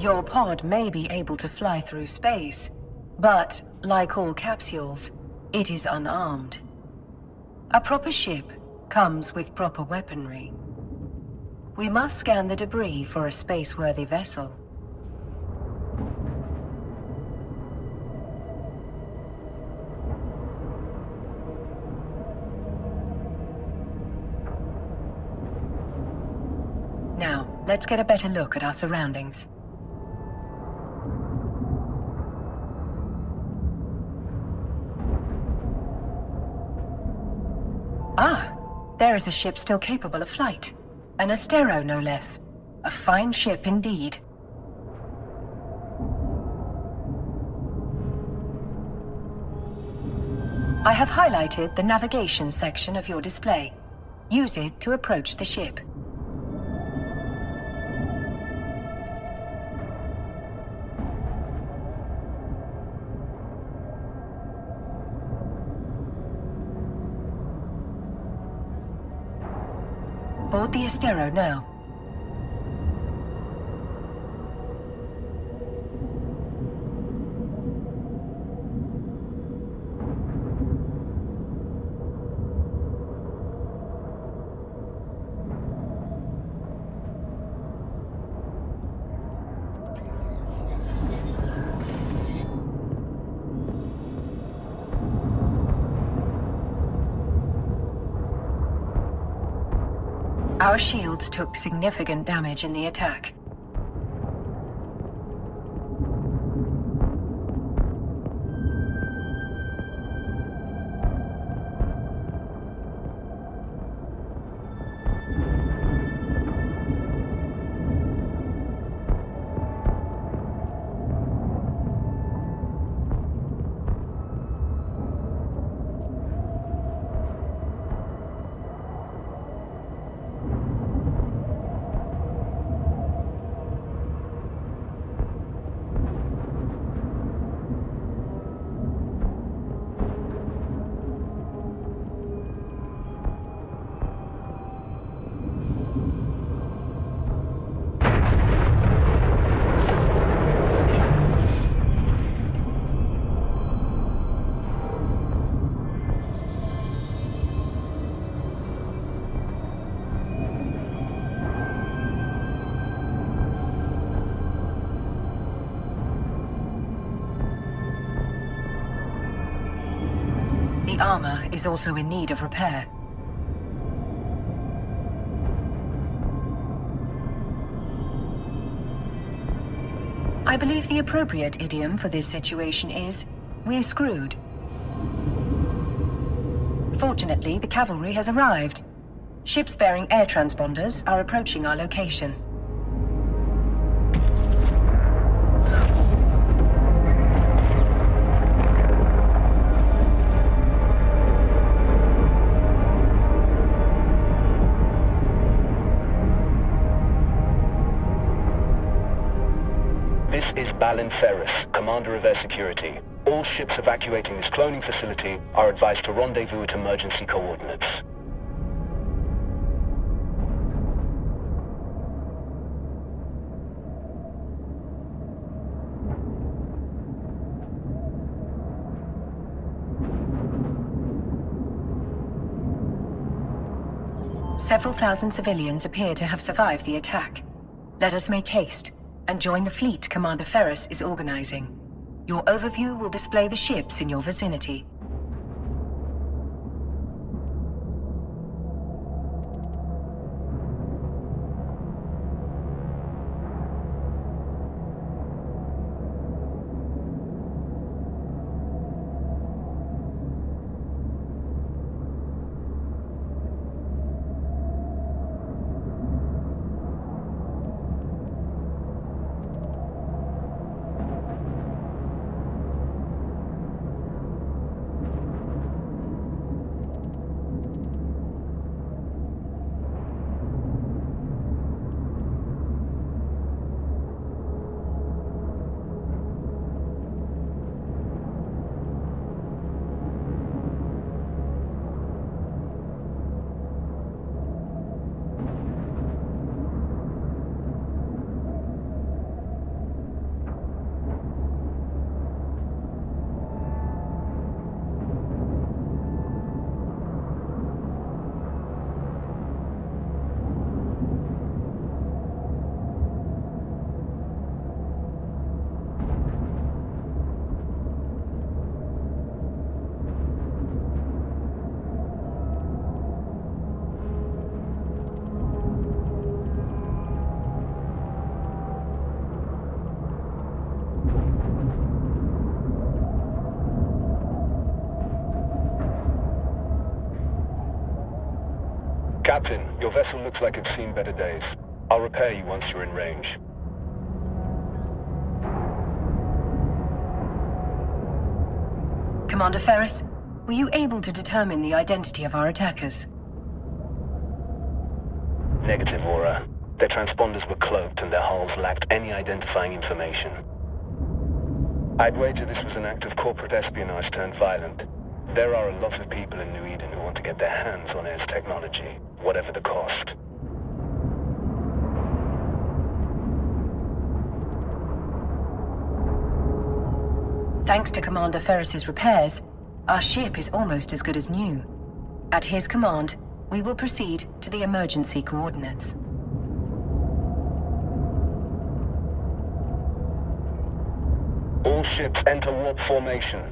Your pod may be able to fly through space, but, like all capsules, it is unarmed. A proper ship comes with proper weaponry. We must scan the debris for a space-worthy vessel. Now, let's get a better look at our surroundings. Ah, there is a ship still capable of flight. An Astero, no less. A fine ship indeed. I have highlighted the navigation section of your display. Use it to approach the ship. Board the Astero now. Our shields took significant damage in the attack. The armor is also in need of repair. I believe the appropriate idiom for this situation is, "We're screwed." Fortunately, the cavalry has arrived. Ships bearing air transponders are approaching our location. This is Balin Ferris, Commander of Air Security. All ships evacuating this cloning facility are advised to rendezvous at emergency coordinates. Several thousand civilians appear to have survived the attack. Let us make haste and join the fleet Commander Ferris is organizing. Your overview will display the ships in your vicinity. Captain, your vessel looks like it's seen better days. I'll repair you once you're in range. Commander Ferris, were you able to determine the identity of our attackers? Negative, Aura. Their transponders were cloaked and their hulls lacked any identifying information. I'd wager this was an act of corporate espionage turned violent. There are a lot of people in New Eden who want to get their hands on Air's technology, whatever the cost. Thanks to Commander Ferris's repairs, our ship is almost as good as new. At his command, we will proceed to the emergency coordinates. All ships enter warp formation.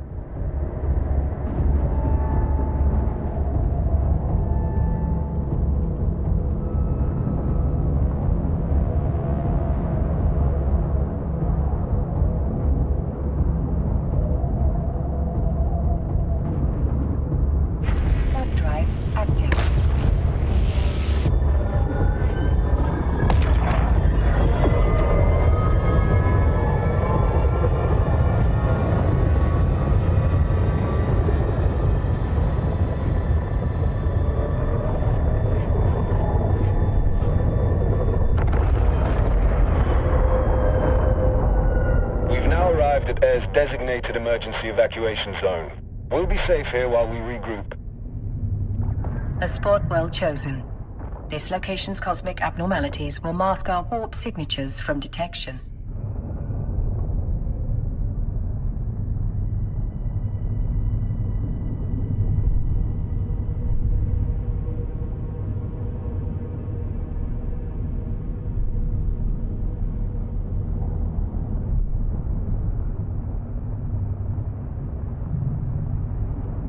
Warp drive active. At Air's designated emergency evacuation zone. We'll be safe here while we regroup. A spot well chosen. This location's cosmic abnormalities will mask our warp signatures from detection.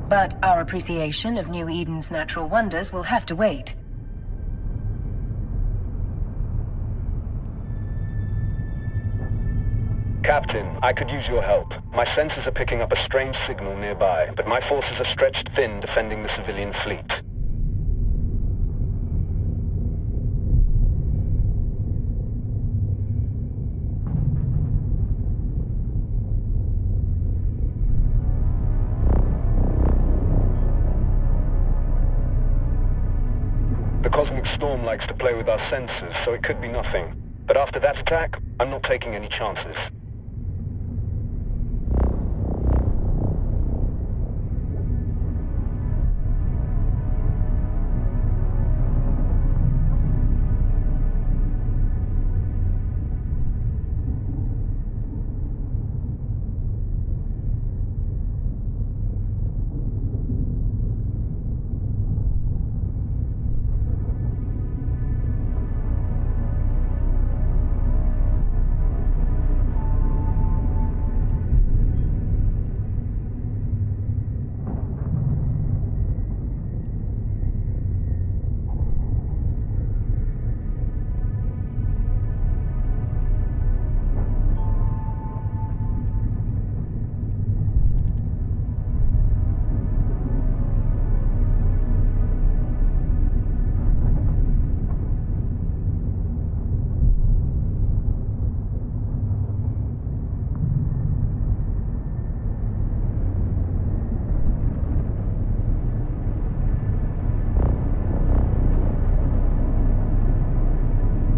But our appreciation of New Eden's natural wonders will have to wait. Captain, I could use your help. My sensors are picking up a strange signal nearby, but my forces are stretched thin defending the civilian fleet. The cosmic storm likes to play with our sensors, so it could be nothing. But after that attack, I'm not taking any chances.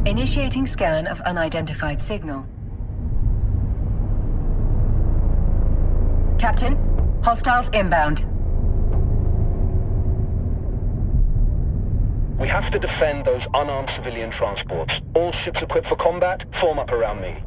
Initiating scan of unidentified signal. Captain, hostiles inbound. We have to defend those unarmed civilian transports. All ships equipped for combat, form up around me.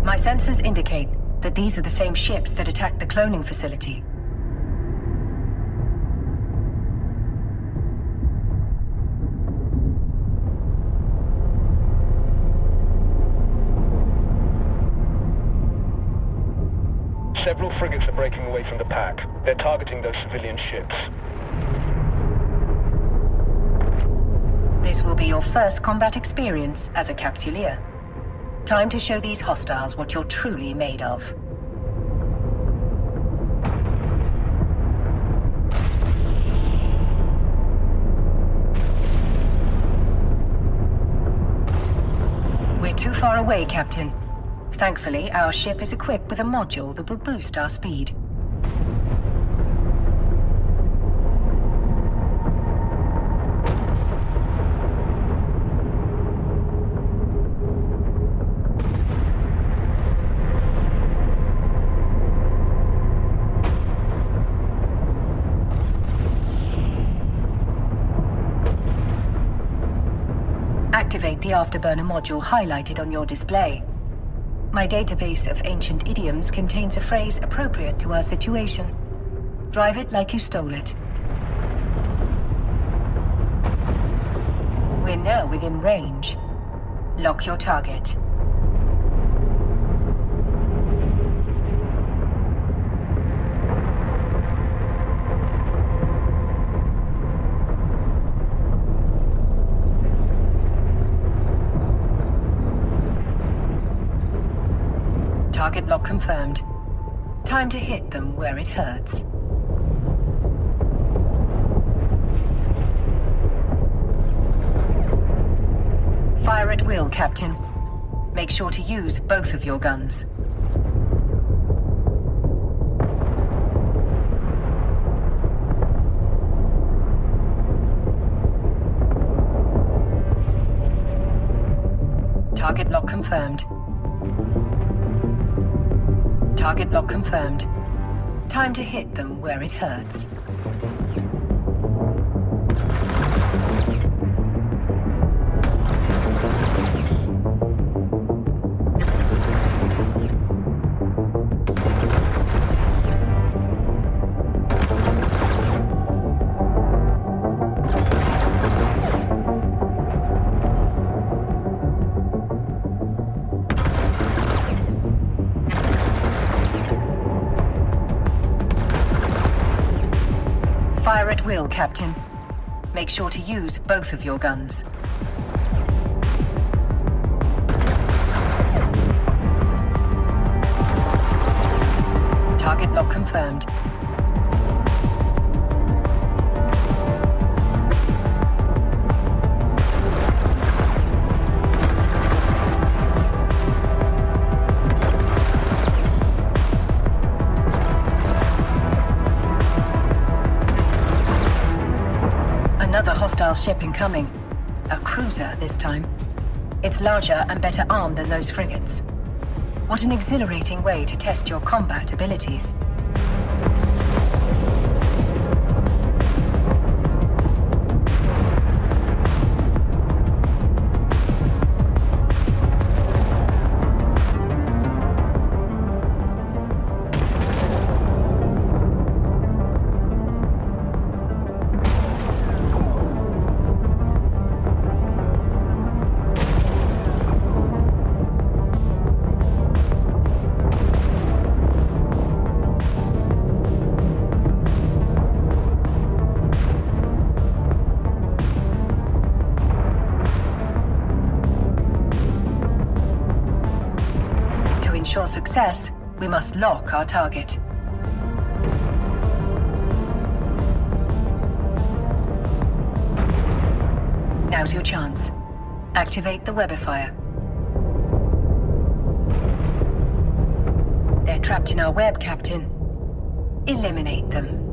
My sensors indicate that these are the same ships that attacked the cloning facility. Several frigates are breaking away from the pack. They're targeting those civilian ships. This will be your first combat experience as a capsuleer. Time to show these hostiles what you're truly made of. We're too far away, Captain. Thankfully, our ship is equipped with a module that will boost our speed. Activate the afterburner module highlighted on your display. My database of ancient idioms contains a phrase appropriate to our situation. Drive it like you stole it. We're now within range. Lock your target. Target lock confirmed. Time to hit them where it hurts. Fire at will, Captain. Make sure to use both of your guns. Target lock confirmed. Target lock confirmed. Time to hit them where it hurts. Fire at will, Captain. Make sure to use both of your guns. Target lock confirmed. Another hostile ship incoming. A cruiser this time. It's larger and better armed than those frigates. What an exhilarating way to test your combat abilities. To ensure success, we must lock our target. Now's your chance. Activate the webifier. They're trapped in our web, Captain. Eliminate them.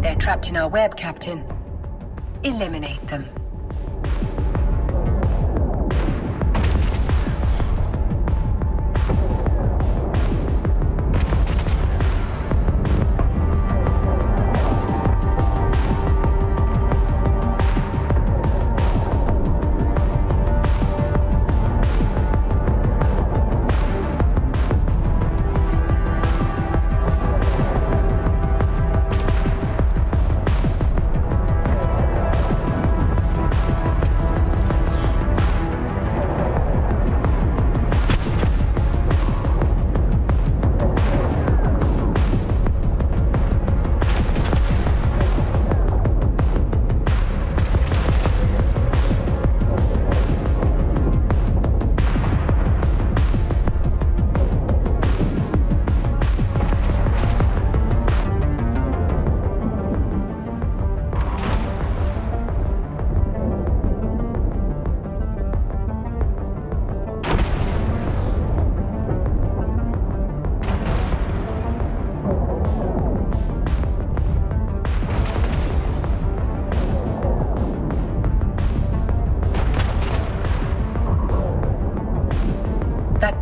They're trapped in our web, Captain. Eliminate them.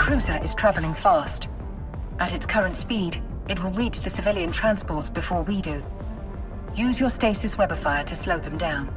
cruiser is traveling fast. At its current speed, it will reach the civilian transports before we do. Use your stasis webifier to slow them down.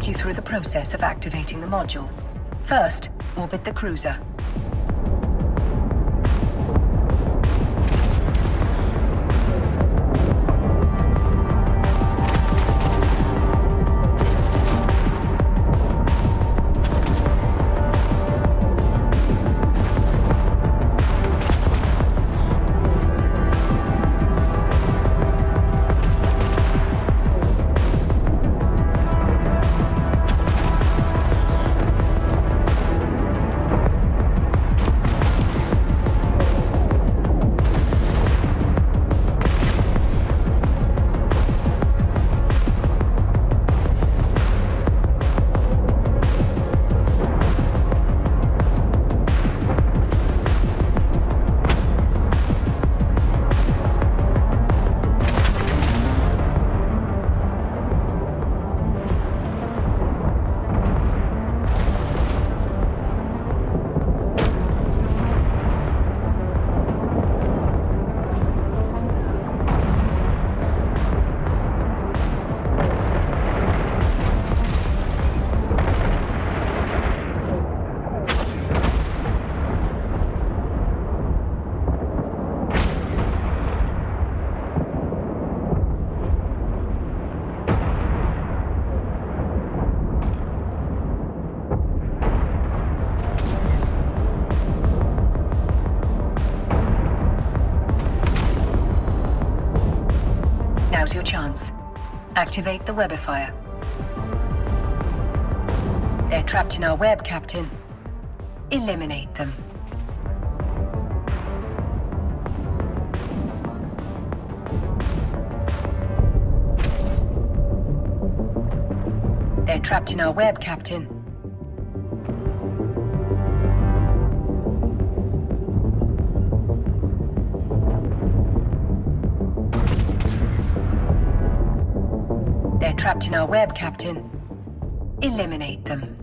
You through the process of activating the module. First, orbit the cruiser. Now's your chance. Activate the webifier. They're trapped in our web, Captain. Eliminate them. They're trapped in our web, Captain. They're trapped in our web, Captain. Eliminate them.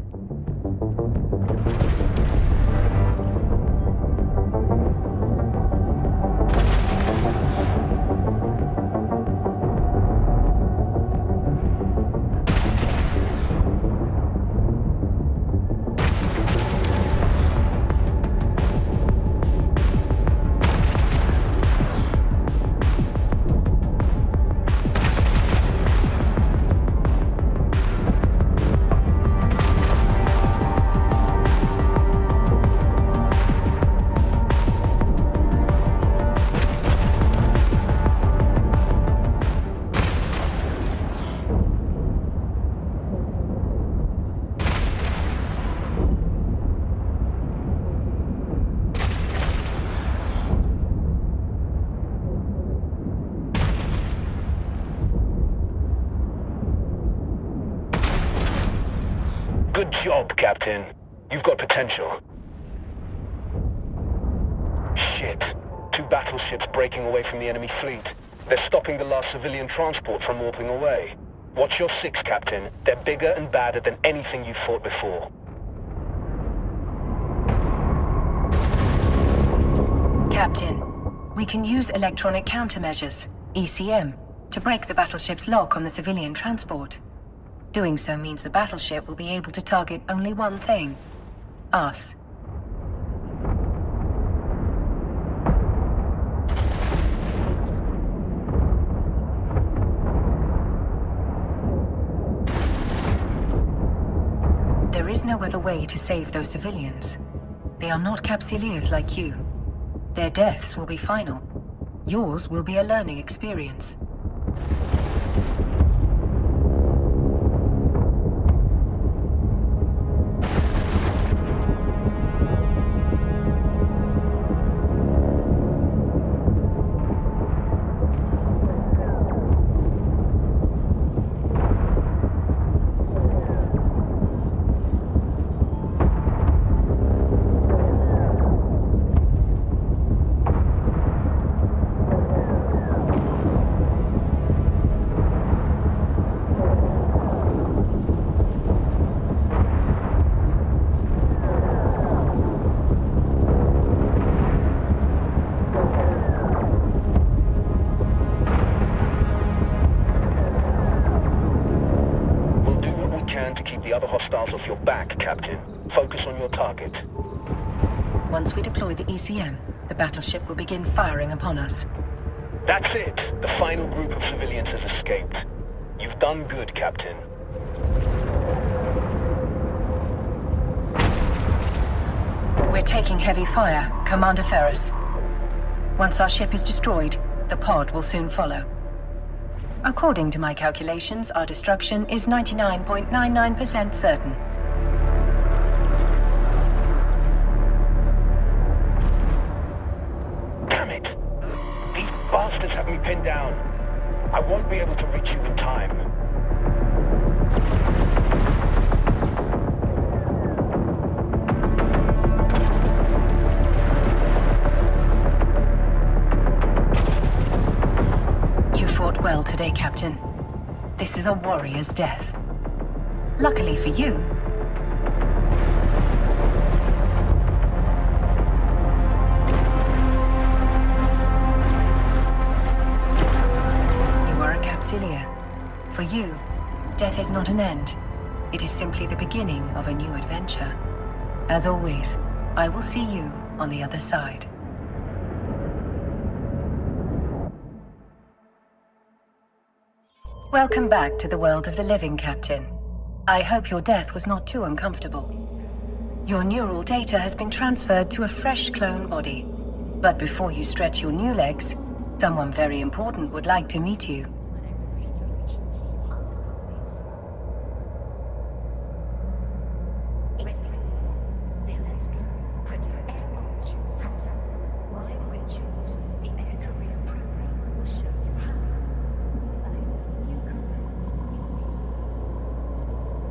Good job, Captain. You've got potential. Shit. 2 battleships breaking away from the enemy fleet. They're stopping the last civilian transport from warping away. Watch your 6, Captain. They're bigger and badder than anything you've fought before. Captain, we can use electronic countermeasures, ECM, to break the battleship's lock on the civilian transport. Doing so means the battleship will be able to target only one thing: us. There is no other way to save those civilians. They are not Capsuleers like you. Their deaths will be final. Yours will be a learning experience. To keep the other hostiles off your back, Captain. Focus on your target. Once we deploy the ECM, the battleship will begin firing upon us. That's it! The final group of civilians has escaped. You've done good, Captain. We're taking heavy fire, Commander Ferris. Once our ship is destroyed, the pod will soon follow. According to my calculations, our destruction is 99.99% certain. Damn it! These bastards have me pinned down. I won't be able to reach you in time. Well today, Captain. This is a warrior's death. Luckily for you, you are a Capsuleer. For you, death is not an end. It is simply the beginning of a new adventure. As always, I will see you on the other side. Welcome back to the world of the living, Captain. I hope your death was not too uncomfortable. Your neural data has been transferred to a fresh clone body. But before you stretch your new legs, someone very important would like to meet you.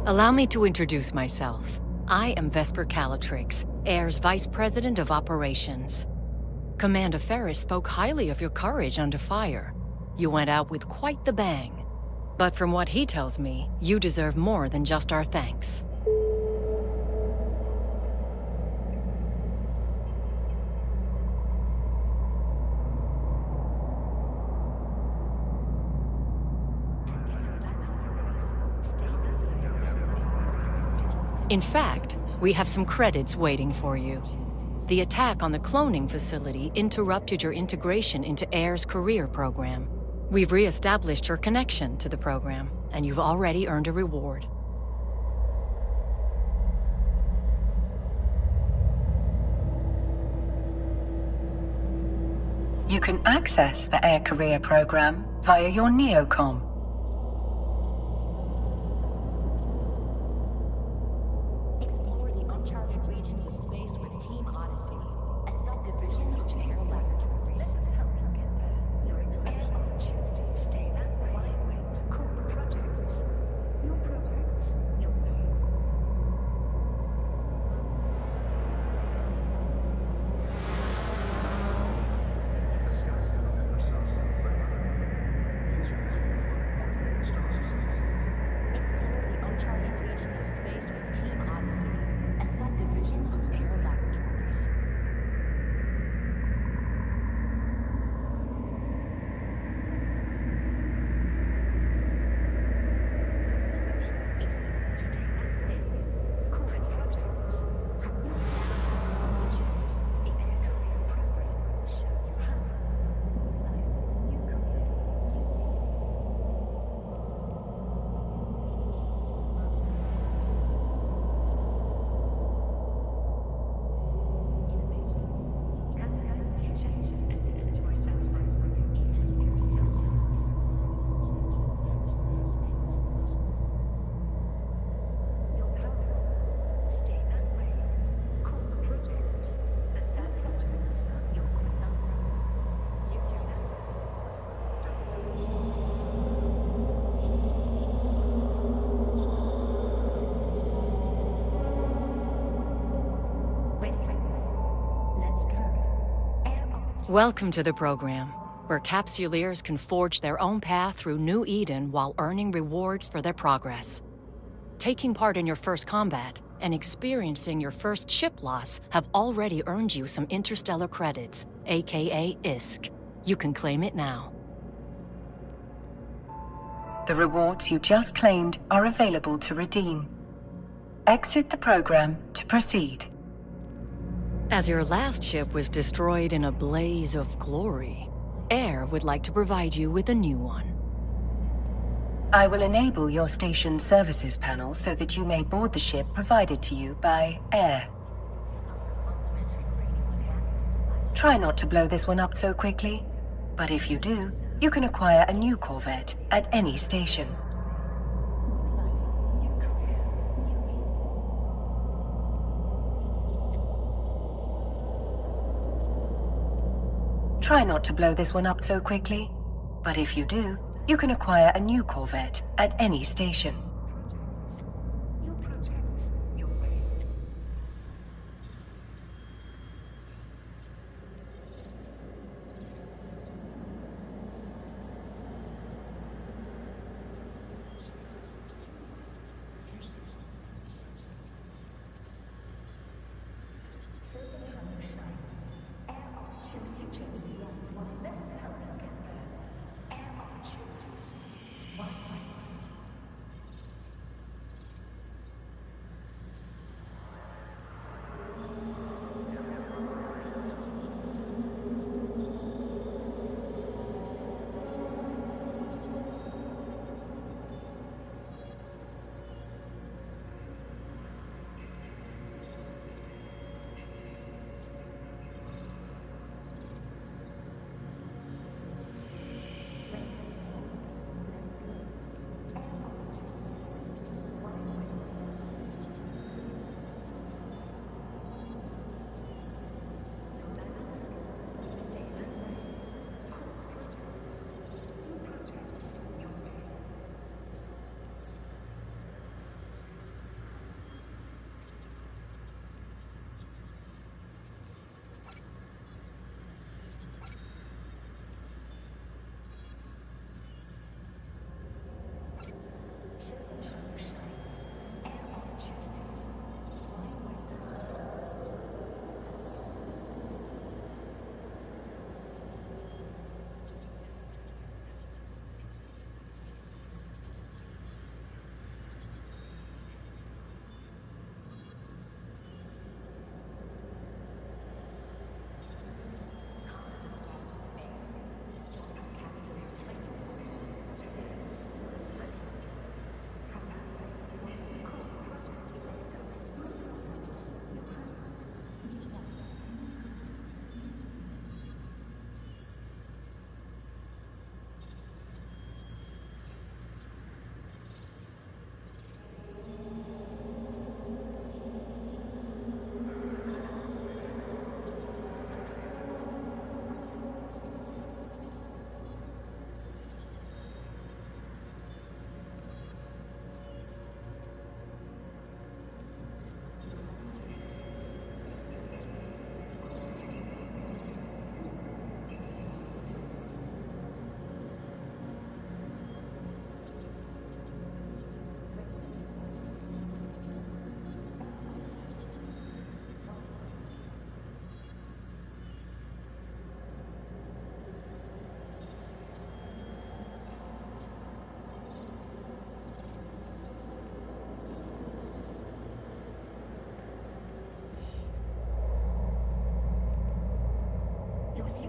Allow me to introduce myself. I am Vesper Calatrix, Air's Vice President of Operations. Commander Ferris spoke highly of your courage under fire. You went out with quite the bang. But from what he tells me, you deserve more than just our thanks. In fact, we have some credits waiting for you. The attack on the cloning facility interrupted your integration into Air's career program. We've re-established your connection to the program, and you've already earned a reward. You can access the Air Career program via your Neocom. Welcome to the program, where capsuleers can forge their own path through New Eden while earning rewards for their progress. Taking part in your first combat and experiencing your first ship loss have already earned you some interstellar credits, aka ISK. You can claim it now. The rewards you just claimed are available to redeem. Exit the program to proceed. As your last ship was destroyed in a blaze of glory, Air would like to provide you with a new one. I will enable your station services panel so that you may board the ship provided to you by Air. Try not to blow this one up so quickly, but if you do, you can acquire a new Corvette at any station. Try not to blow this one up so quickly, but if you do, you can acquire a new Corvette at any station.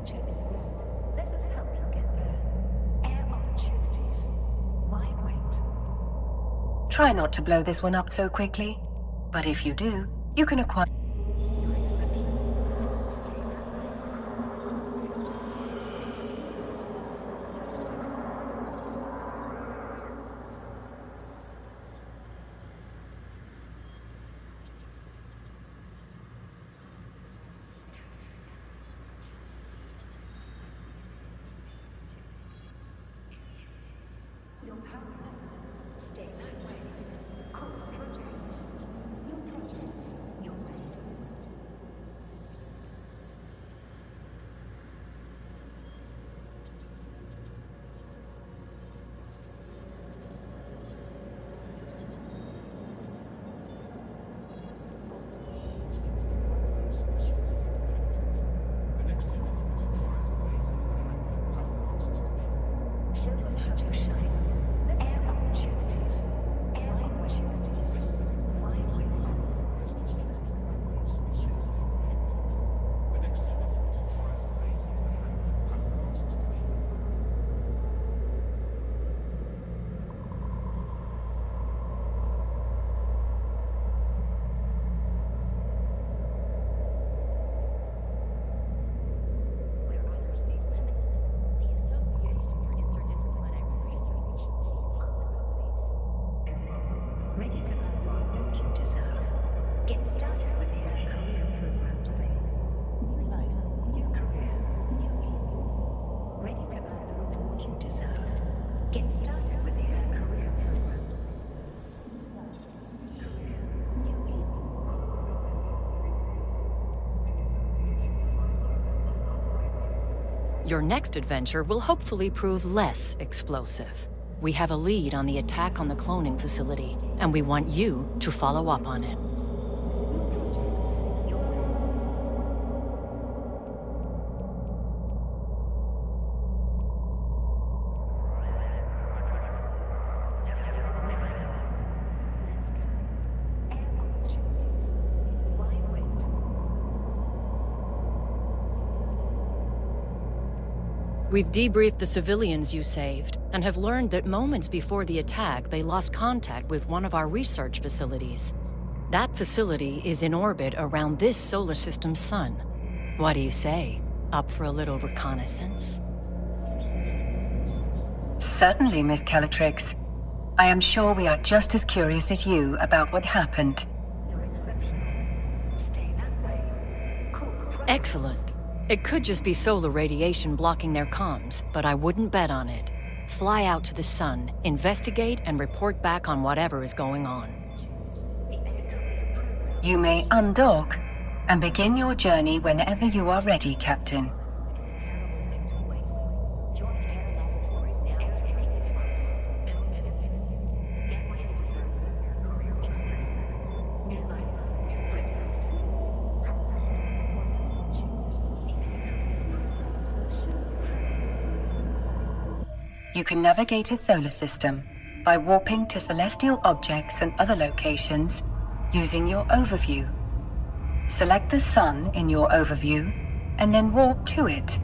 future is bright. Let us help you get there. Air opportunities. Why wait? Try not to blow this one up so quickly. But if you do, you can acquire... Your exception. Your power. Stay that way. Core projects. Your projects. Your way. Ready to earn the reward you deserve. Get started with the career program today. New life, new career, new Eve. Ready to earn the reward you deserve. Get started with the career program. Career, new Eve. Your next adventure will hopefully prove less explosive. We have a lead on the attack on the cloning facility, and we want you to follow up on it. New projects, your way. Let's go. Air opportunities. Why wait? We've debriefed the civilians you saved, and have learned that moments before the attack they lost contact with one of our research facilities. That facility is in orbit around this solar system's sun. What do you say? Up for a little reconnaissance? Certainly, Miss Calatrix. I am sure we are just as curious as you about what happened. You're exceptional. Stay that way. Cool. Excellent. It could just be solar radiation blocking their comms, but I wouldn't bet on it. Fly out to the sun, investigate, and report back on whatever is going on. You may undock and begin your journey whenever you are ready, Captain. You can navigate a solar system by warping to celestial objects and other locations using your overview. Select the sun in your overview and then warp to it.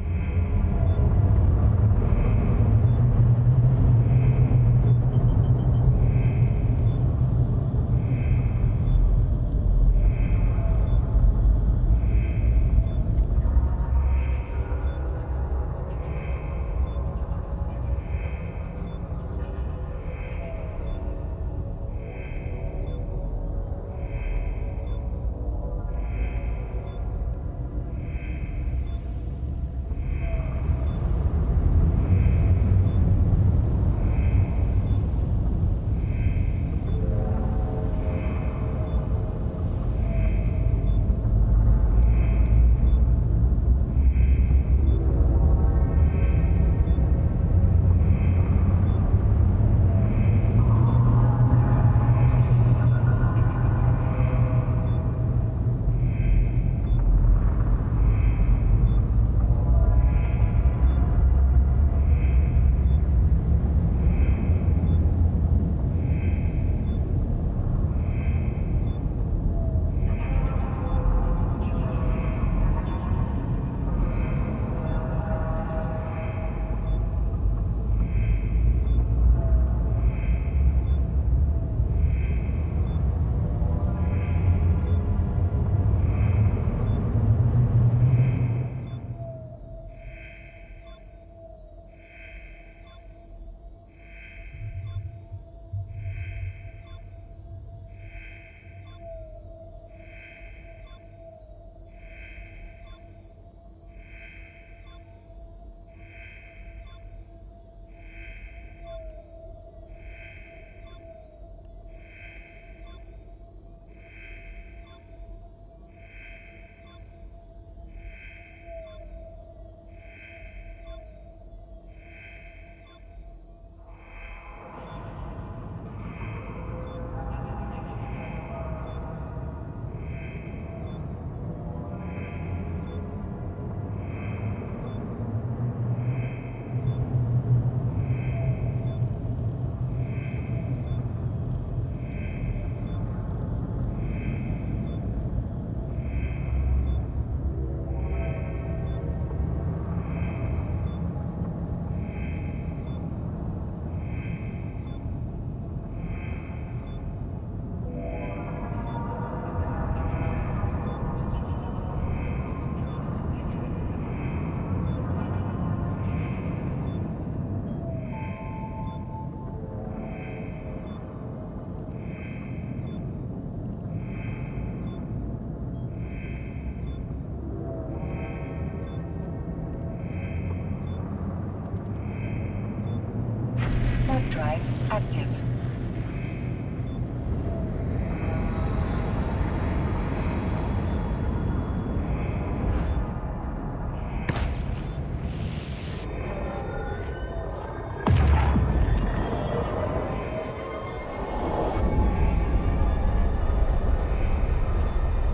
active.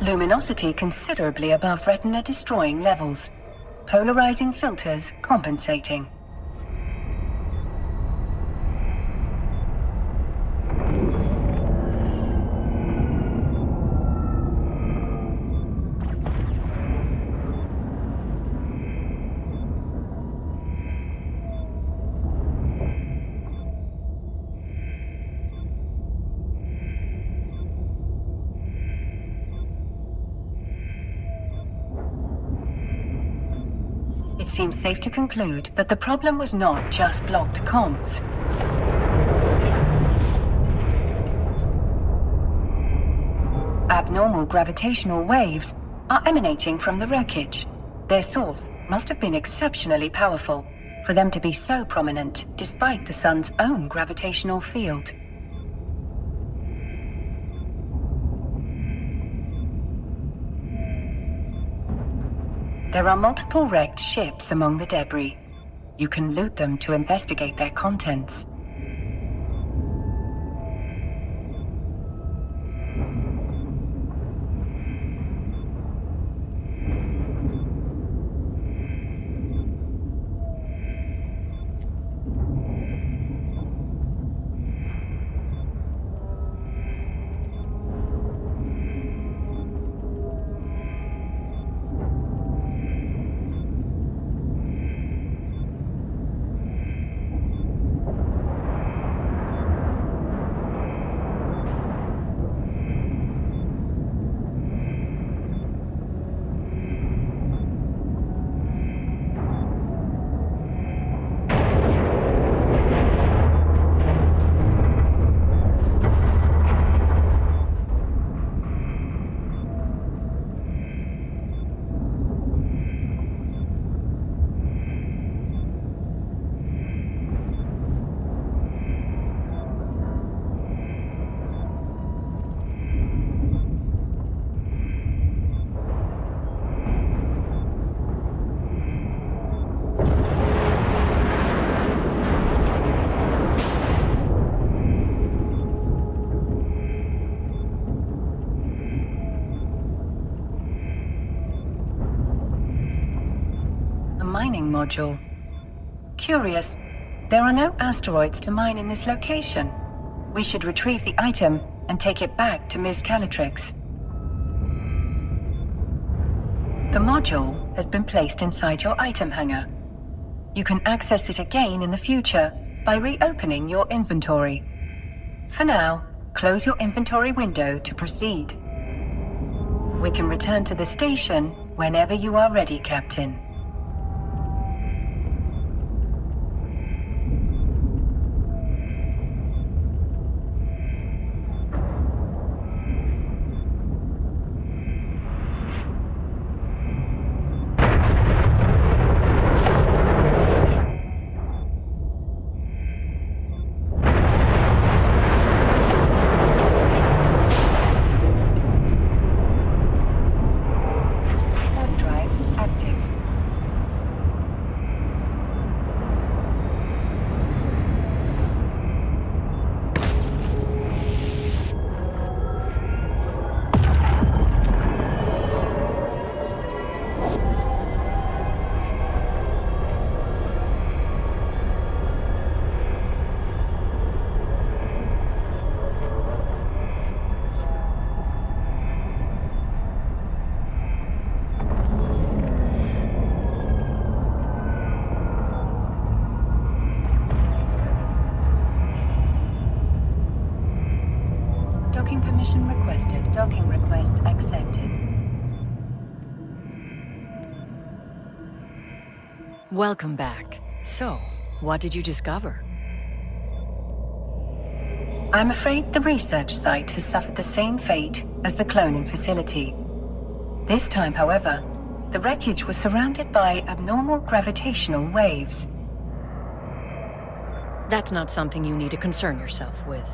Luminosity considerably above retina-destroying levels. Polarizing filters compensating. It seems safe to conclude that the problem was not just blocked comms. Abnormal gravitational waves are emanating from the wreckage. Their source must have been exceptionally powerful for them to be so prominent despite the sun's own gravitational field. There are multiple wrecked ships among the debris. You can loot them to investigate their contents. Mining module. Curious, there are no asteroids to mine in this location. We should retrieve the item and take it back to Ms. Calatrix. The module has been placed inside your item hangar. You can access it again in the future by reopening your inventory. For now, close your inventory window to proceed. We can return to the station whenever you are ready, Captain. Docking permission requested. Docking request accepted. Welcome back. So, what did you discover? I'm afraid the research site has suffered the same fate as the cloning facility. This time, however, the wreckage was surrounded by abnormal gravitational waves. That's not something you need to concern yourself with.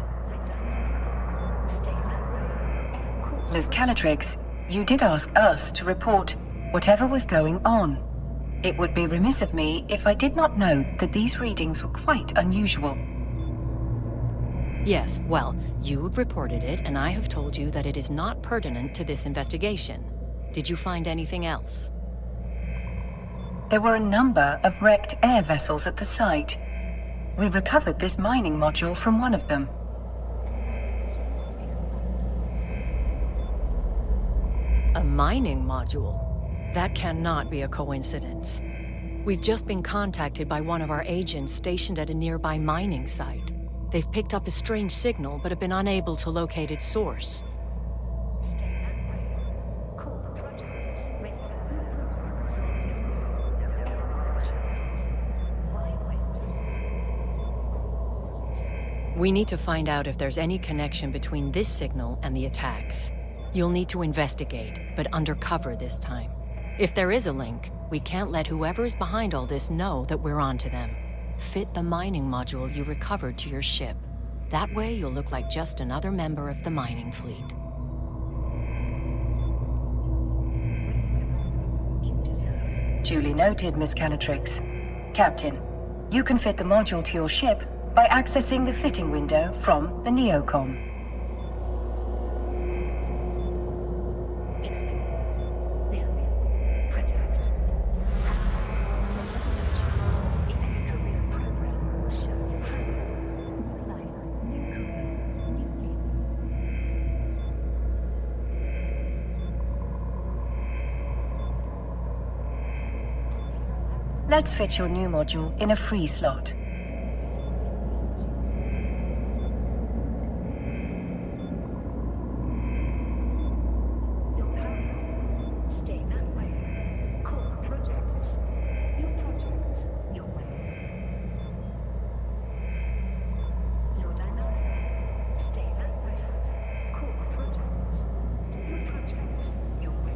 Ms. Calatrix, you did ask us to report whatever was going on. It would be remiss of me if I did not note that these readings were quite unusual. Yes, well, you've reported it, and I have told you that it is not pertinent to this investigation. Did you find anything else? There were a number of wrecked air vessels at the site. We recovered this mining module from one of them. A mining module? That cannot be a coincidence. We've just been contacted by one of our agents stationed at a nearby mining site. They've picked up a strange signal, but have been unable to locate its source. We need to find out if there's any connection between this signal and the attacks. You'll need to investigate, but undercover this time. If there is a link, we can't let whoever is behind all this know that we're onto them. Fit the mining module you recovered to your ship. That way you'll look like just another member of the mining fleet. Duly noted, Miss Calatrix. Captain, you can fit the module to your ship by accessing the fitting window from the neocom. Let's fit your new module in a free slot. Stay that way. Core projects. Your projects. Your way. Your dynamic. Stay that way. Core projects. Your projects. Your way.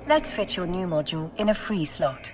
Let's fit your new module in a free slot.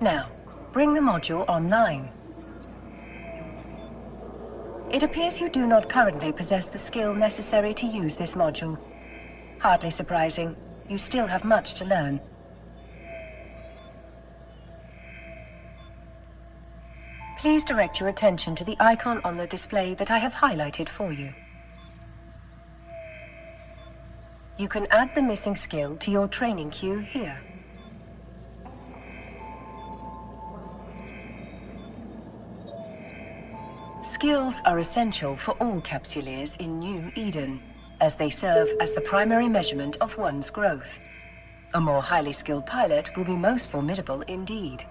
Now, bring the module online. It appears you do not currently possess the skill necessary to use this module. Hardly surprising. You still have much to learn. Please direct your attention to the icon on the display that I have highlighted for you. You can add the missing skill to your training queue here. Skills are essential for all capsuleers in New Eden, as they serve as the primary measurement of one's growth. A more highly skilled pilot will be most formidable indeed.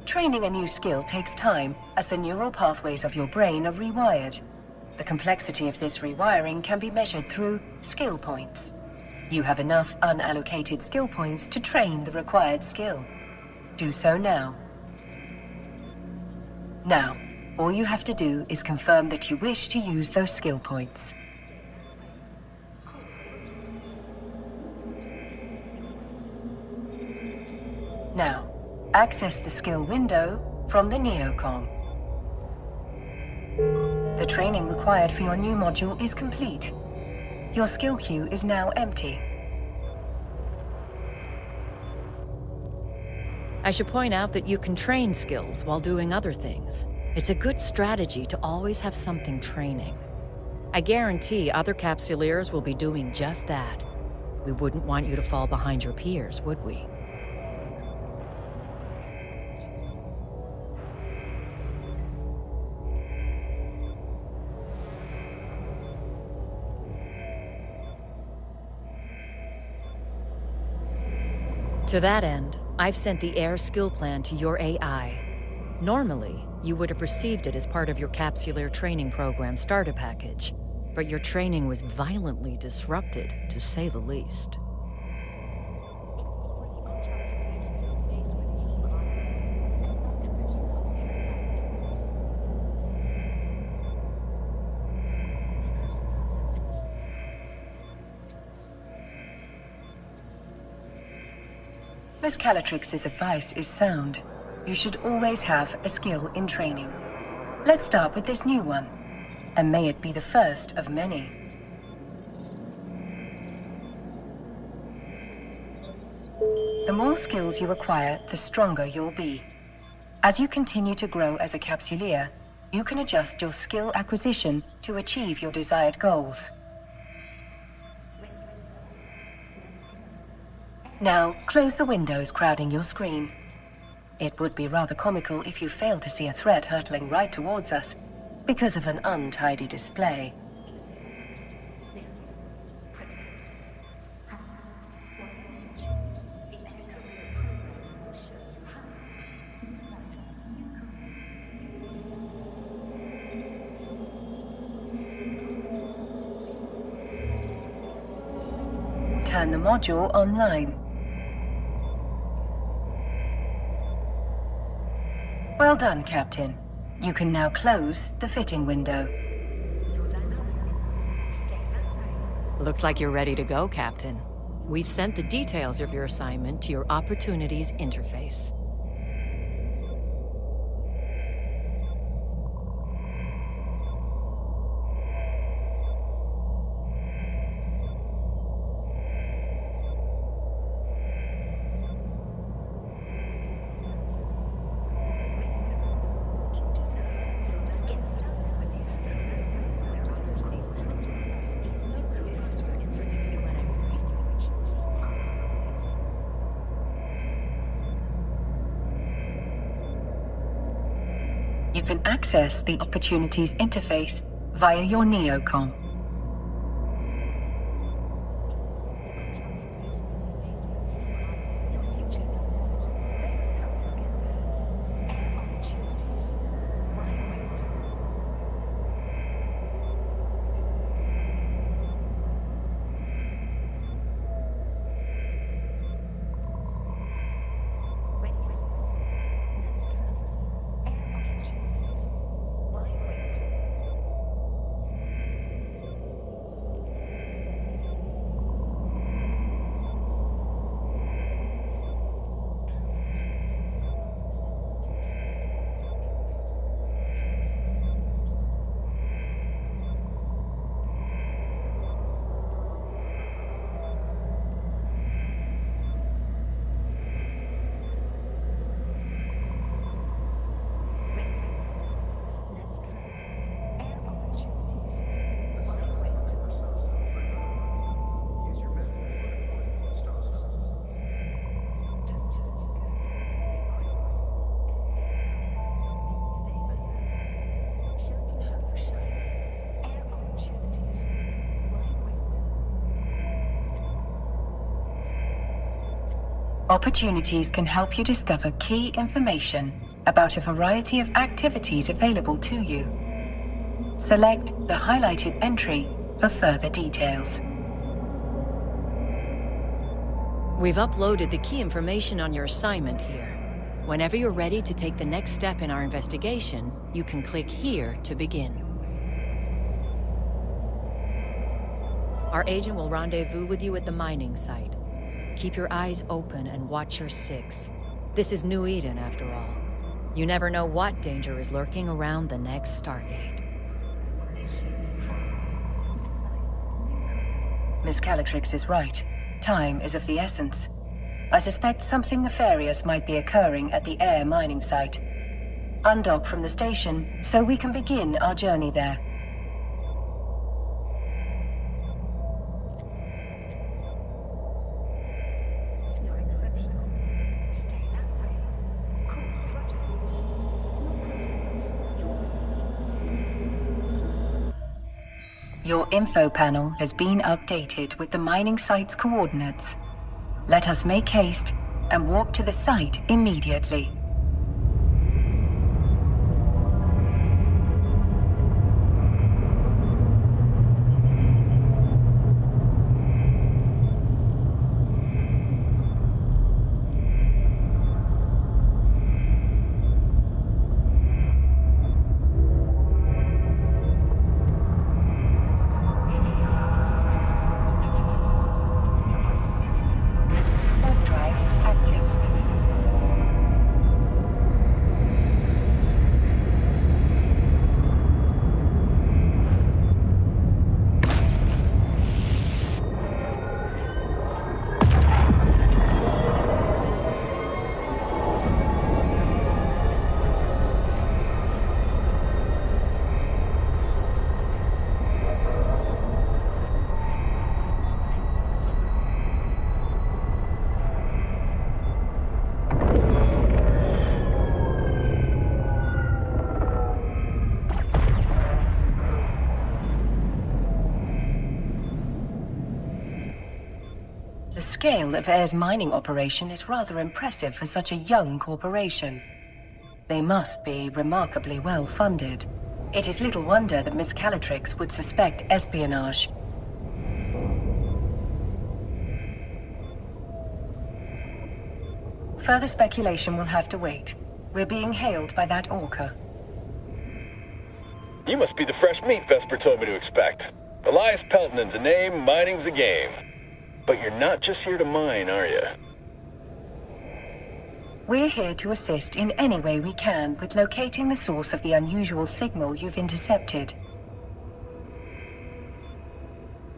Training a new skill takes time, as the neural pathways of your brain are rewired. The complexity of this rewiring can be measured through skill points. You have enough unallocated skill points to train the required skill. Do so now. Now, all you have to do is confirm that you wish to use those skill points. Now, access the skill window from the neocom. The training required for your new module is complete. Your skill queue is now empty. I should point out that you can train skills while doing other things. It's a good strategy to always have something training. I guarantee other capsuleers will be doing just that. We wouldn't want you to fall behind your peers, would we? To that end, I've sent the Air skill plan to your AI. Normally, you would have received it as part of your Capsuleer training program starter package, but your training was violently disrupted, to say the least. Miss Calatrix's advice is sound. You should always have a skill in training. Let's start with this new one, and may it be the first of many. The more skills you acquire, the stronger you'll be. As you continue to grow as a capsuleer, you can adjust your skill acquisition to achieve your desired goals. Now, close the windows crowding your screen. It would be rather comical if you failed to see a threat hurtling right towards us because of an untidy display. Turn the module online. Well done, Captain. You can now close the fitting window. Looks like you're ready to go, Captain. We've sent the details of your assignment to your Opportunities interface. You can access the Opportunities interface via your neocom. Opportunities can help you discover key information about a variety of activities available to you. Select the highlighted entry for further details. We've uploaded the key information on your assignment here. Whenever you're ready to take the next step in our investigation, you can click here to begin. Our agent will rendezvous with you at the mining site. Keep your eyes open and watch your six. This is New Eden, after all. You never know what danger is lurking around the next Stargate. Miss Calatrix is right. Time is of the essence. I suspect something nefarious might be occurring at the air mining site. Undock from the station so we can begin our journey there. You're exceptional. Stay that way. Cool protocols. Your info panel has been updated with the mining site's coordinates. Let us make haste and walk to the site immediately. The scale of Air's mining operation is rather impressive for such a young corporation. They must be remarkably well funded. It is little wonder that Miss Calatrix would suspect espionage. Further speculation will have to wait. We're being hailed by that orca. You must be the fresh meat Vesper told me to expect. Elias Peltonen's a name, mining's a game. But you're not just here to mine, are you? We're here to assist in any way we can with locating the source of the unusual signal you've intercepted.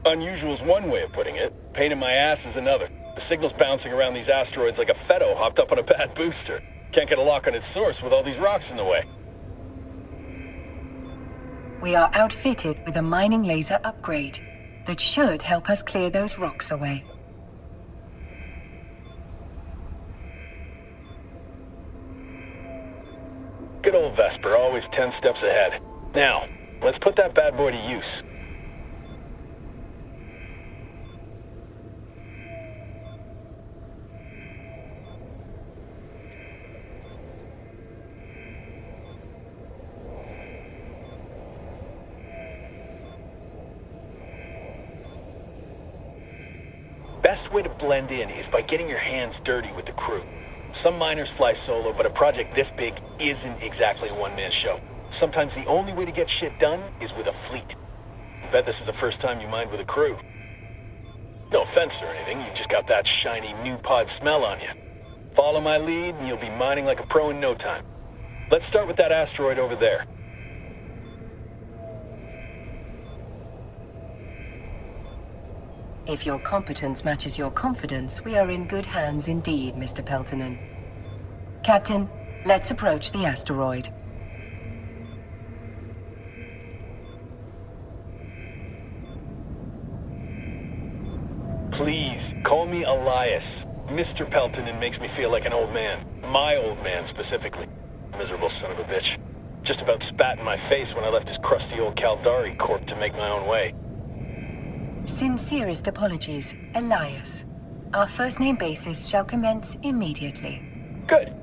Unusual's one way of putting it. Pain in my ass is another. The signal's bouncing around these asteroids like a Fetto hopped up on a bad booster. Can't get a lock on its source with all these rocks in the way. We are outfitted with a mining laser upgrade that should help us clear those rocks away. Good old Vesper, always 10 steps ahead. Now, let's put that bad boy to use. Best way to blend in is by getting your hands dirty with the crew. Some miners fly solo, but a project this big isn't exactly a one-man show. Sometimes the only way to get shit done is with a fleet. I bet this is the first time you mined with a crew. No offense or anything, you've just got that shiny new pod smell on you. Follow my lead and you'll be mining like a pro in no time. Let's start with that asteroid over there. If your competence matches your confidence, we are in good hands indeed, Mr. Peltonen. Captain, let's approach the asteroid. Please, call me Elias. Mr. Peltonen makes me feel like an old man. My old man, specifically. Miserable son of a bitch. Just about spat in my face when I left his crusty old Caldari corp to make my own way. Sincerest apologies, Elias. our first-name basis shall commence immediately. Good.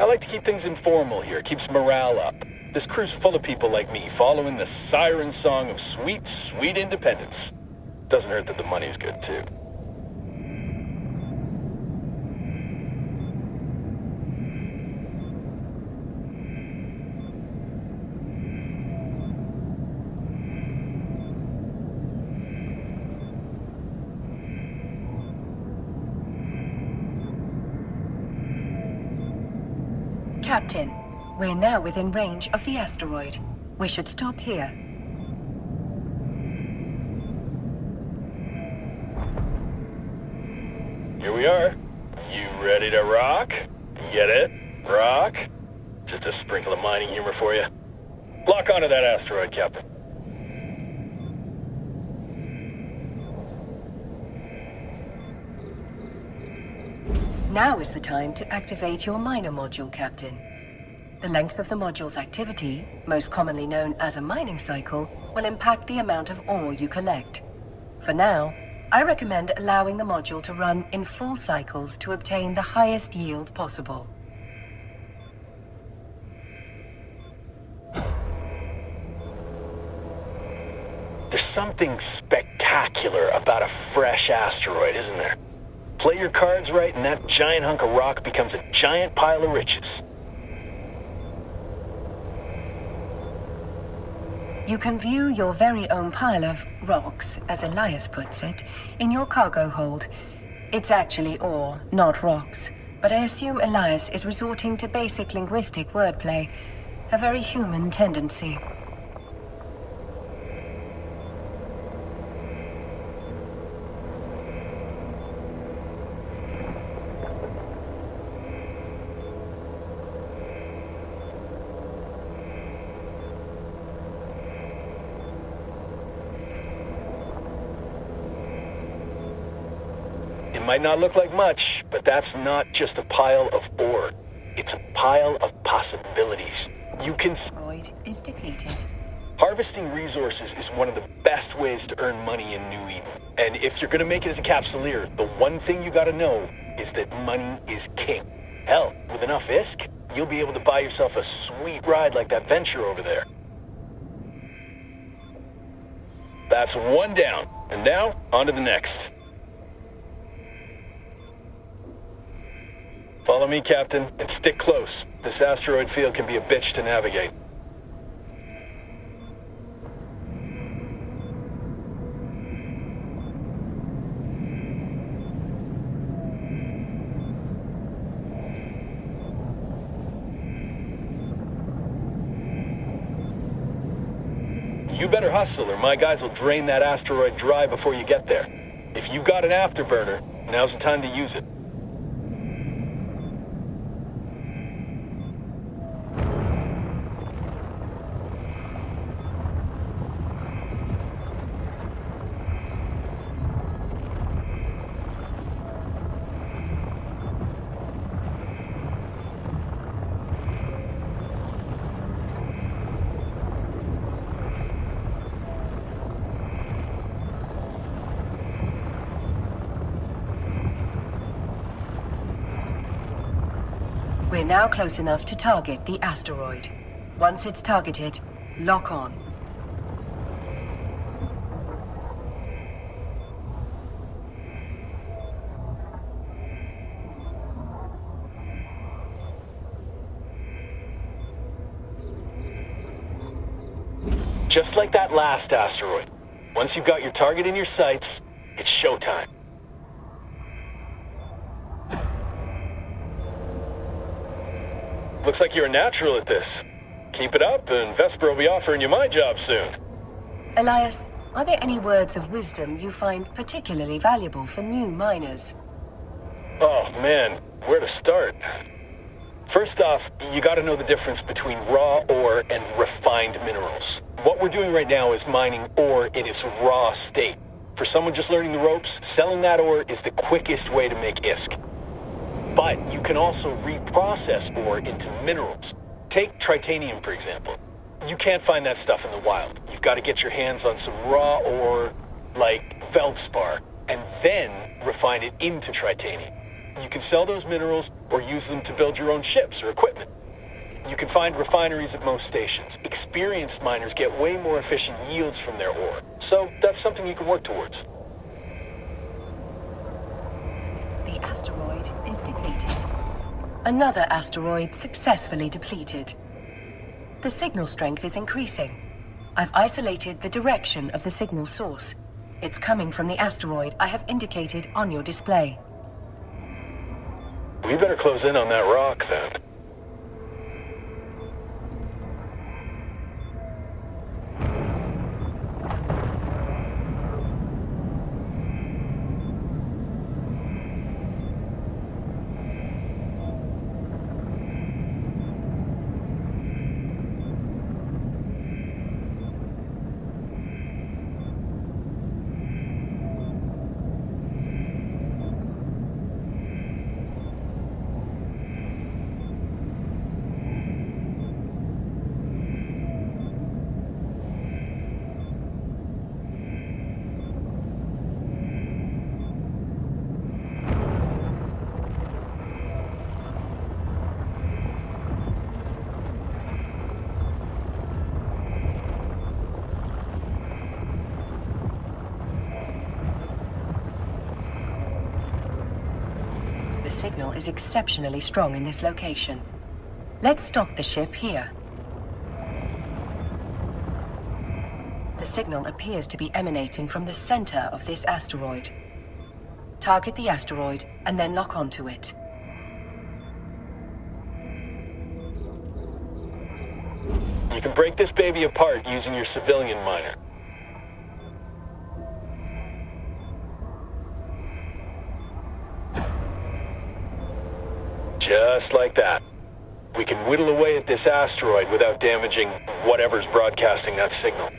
I like to keep things informal here. Keeps morale up. This crew's full of people like me, following the siren song of sweet, sweet independence. Doesn't hurt that the money's good, too. Captain, we're now within range of the asteroid. We should stop here. Here we are. You ready to rock? Get it? Rock? Just a sprinkle of mining humor for you. Lock onto that asteroid, Captain. Now is the time to activate your miner module, Captain. The length of the module's activity, most commonly known as a mining cycle, will impact the amount of ore you collect. For now, I recommend allowing the module to run in full cycles to obtain the highest yield possible. There's something spectacular about a fresh asteroid, isn't there? Play your cards right and that giant hunk of rock becomes a giant pile of riches. You can view your very own pile of rocks, as Elias puts it, in your cargo hold. It's actually ore, not rocks, but I assume Elias is resorting to basic linguistic wordplay, a very human tendency. It might not look like much, but that's not just a pile of ore. It's a pile of possibilities. You can... Asteroid is depleted. Harvesting resources is one of the best ways to earn money in New Eden. And if you're gonna make it as a capsuleer, the one thing you gotta know is that money is king. Hell, with enough ISK, you'll be able to buy yourself a sweet ride like that venture over there. That's one down. And now, on to the next. Follow me, Captain, and stick close. This asteroid field can be a bitch to navigate. You better hustle, or my guys will drain that asteroid dry before you get there. If you got an afterburner, now's the time to use it. We're now close enough to target the asteroid. Once it's targeted, lock on. Just like that last asteroid. Once you've got your target in your sights, it's showtime. Looks like you're a natural at this. Keep it up, and Vesper will be offering you my job soon. Elias, are there any words of wisdom you find particularly valuable for new miners? Oh, man, where to start? First off, you gotta know the difference between raw ore and refined minerals. What we're doing right now is mining ore in its raw state. For someone just learning the ropes, selling that ore is the quickest way to make ISK. But you can also reprocess ore into minerals. Take titanium, for example. You can't find that stuff in the wild. You've got to get your hands on some raw ore, like feldspar. and then refine it into tritanium. You can sell those minerals or use them to build your own ships or equipment. You can find refineries at most stations. Experienced miners get way more efficient yields from their ore, so that's something you can work towards. The asteroid is depleted. Another asteroid successfully depleted. The signal strength is increasing. I've isolated the direction of the signal source. It's coming from the asteroid I have indicated on your display. We better close in on that rock, then. The signal is exceptionally strong in this location. Let's stop the ship here. The signal appears to be emanating from the center of this asteroid. Target the asteroid and then lock onto it. You can break this baby apart using your civilian miner. Just like that. We can whittle away at this asteroid without damaging whatever's broadcasting that signal.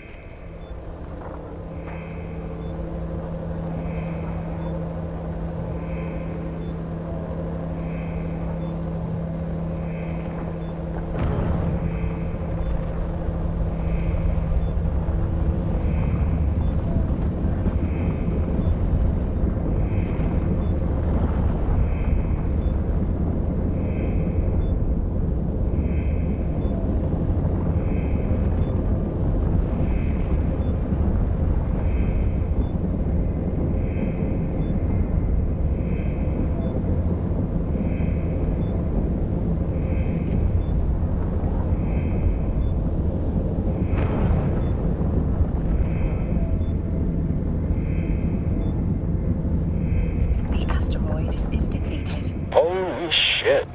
Holy shit.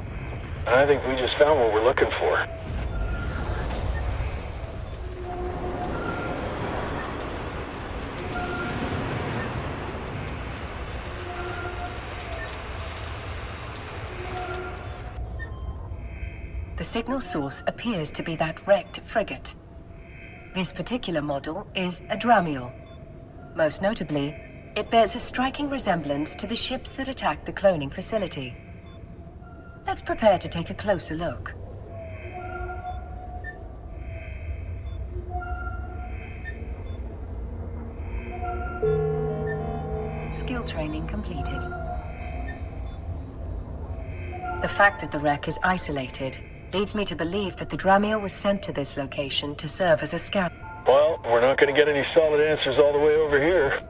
I think we just found what we're looking for. The signal source appears to be that wrecked frigate. This particular model is a Dramiel. Most notably, it bears a striking resemblance to the ships that attacked the cloning facility. Let's prepare to take a closer look. Skill training completed. The fact that the wreck is isolated leads me to believe that the Dramiel was sent to this location to serve as a scout. Well, we're not going to get any solid answers all the way over here.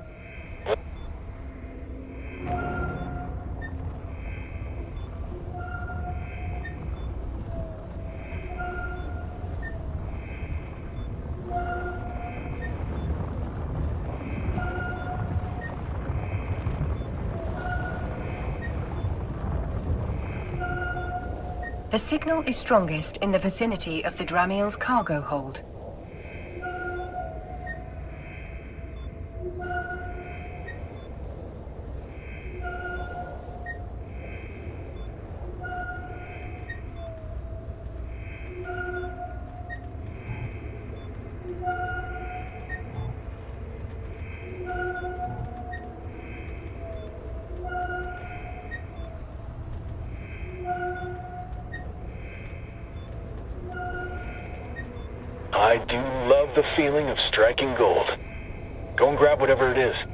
The signal is strongest in the vicinity of the Dramiel's cargo hold. I do love the feeling of striking gold. Go and grab whatever it is.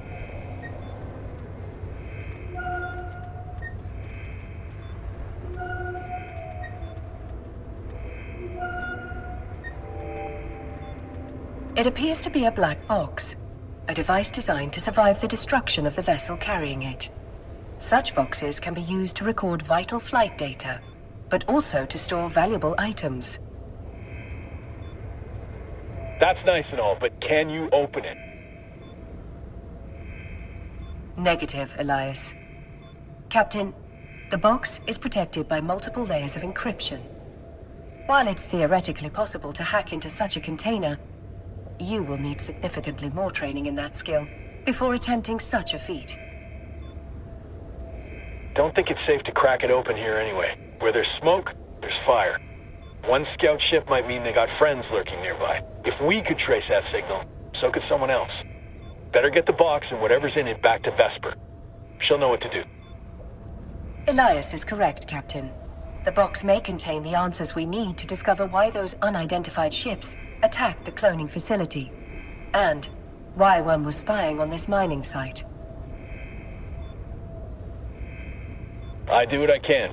It appears to be a black box, a device designed to survive the destruction of the vessel carrying it. Such boxes can be used to record vital flight data, but also to store valuable items. That's nice and all, but can you open it? Negative, Elias. Captain, the box is protected by multiple layers of encryption. While it's theoretically possible to hack into such a container, you will need significantly more training in that skill before attempting such a feat. Don't think it's safe to crack it open here anyway. Where there's smoke, there's fire. One scout ship might mean they got friends lurking nearby. If we could trace that signal, so could someone else. Better get the box and whatever's in it back to Vesper. She'll know what to do. Elias is correct, Captain. The box may contain the answers we need to discover why those unidentified ships attacked the cloning facility, and why one was spying on this mining site. I do what I can.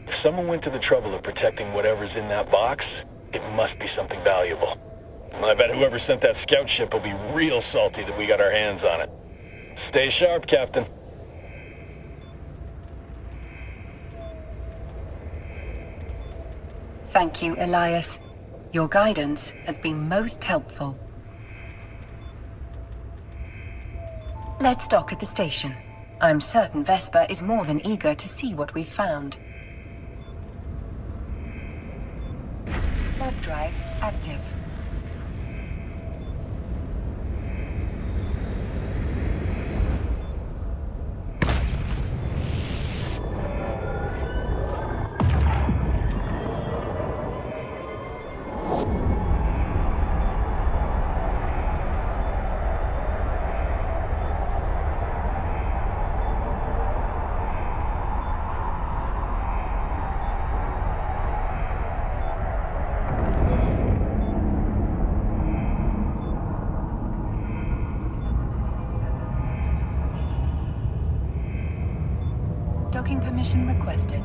If someone went to the trouble of protecting whatever's in that box, it must be something valuable. I bet whoever sent that scout ship will be real salty that we got our hands on it. Stay sharp, Captain. Thank you, Elias. Your guidance has been most helpful. Let's dock at the station. I'm certain Vesper is more than eager to see what we've found. Warp drive active. Docking permission requested.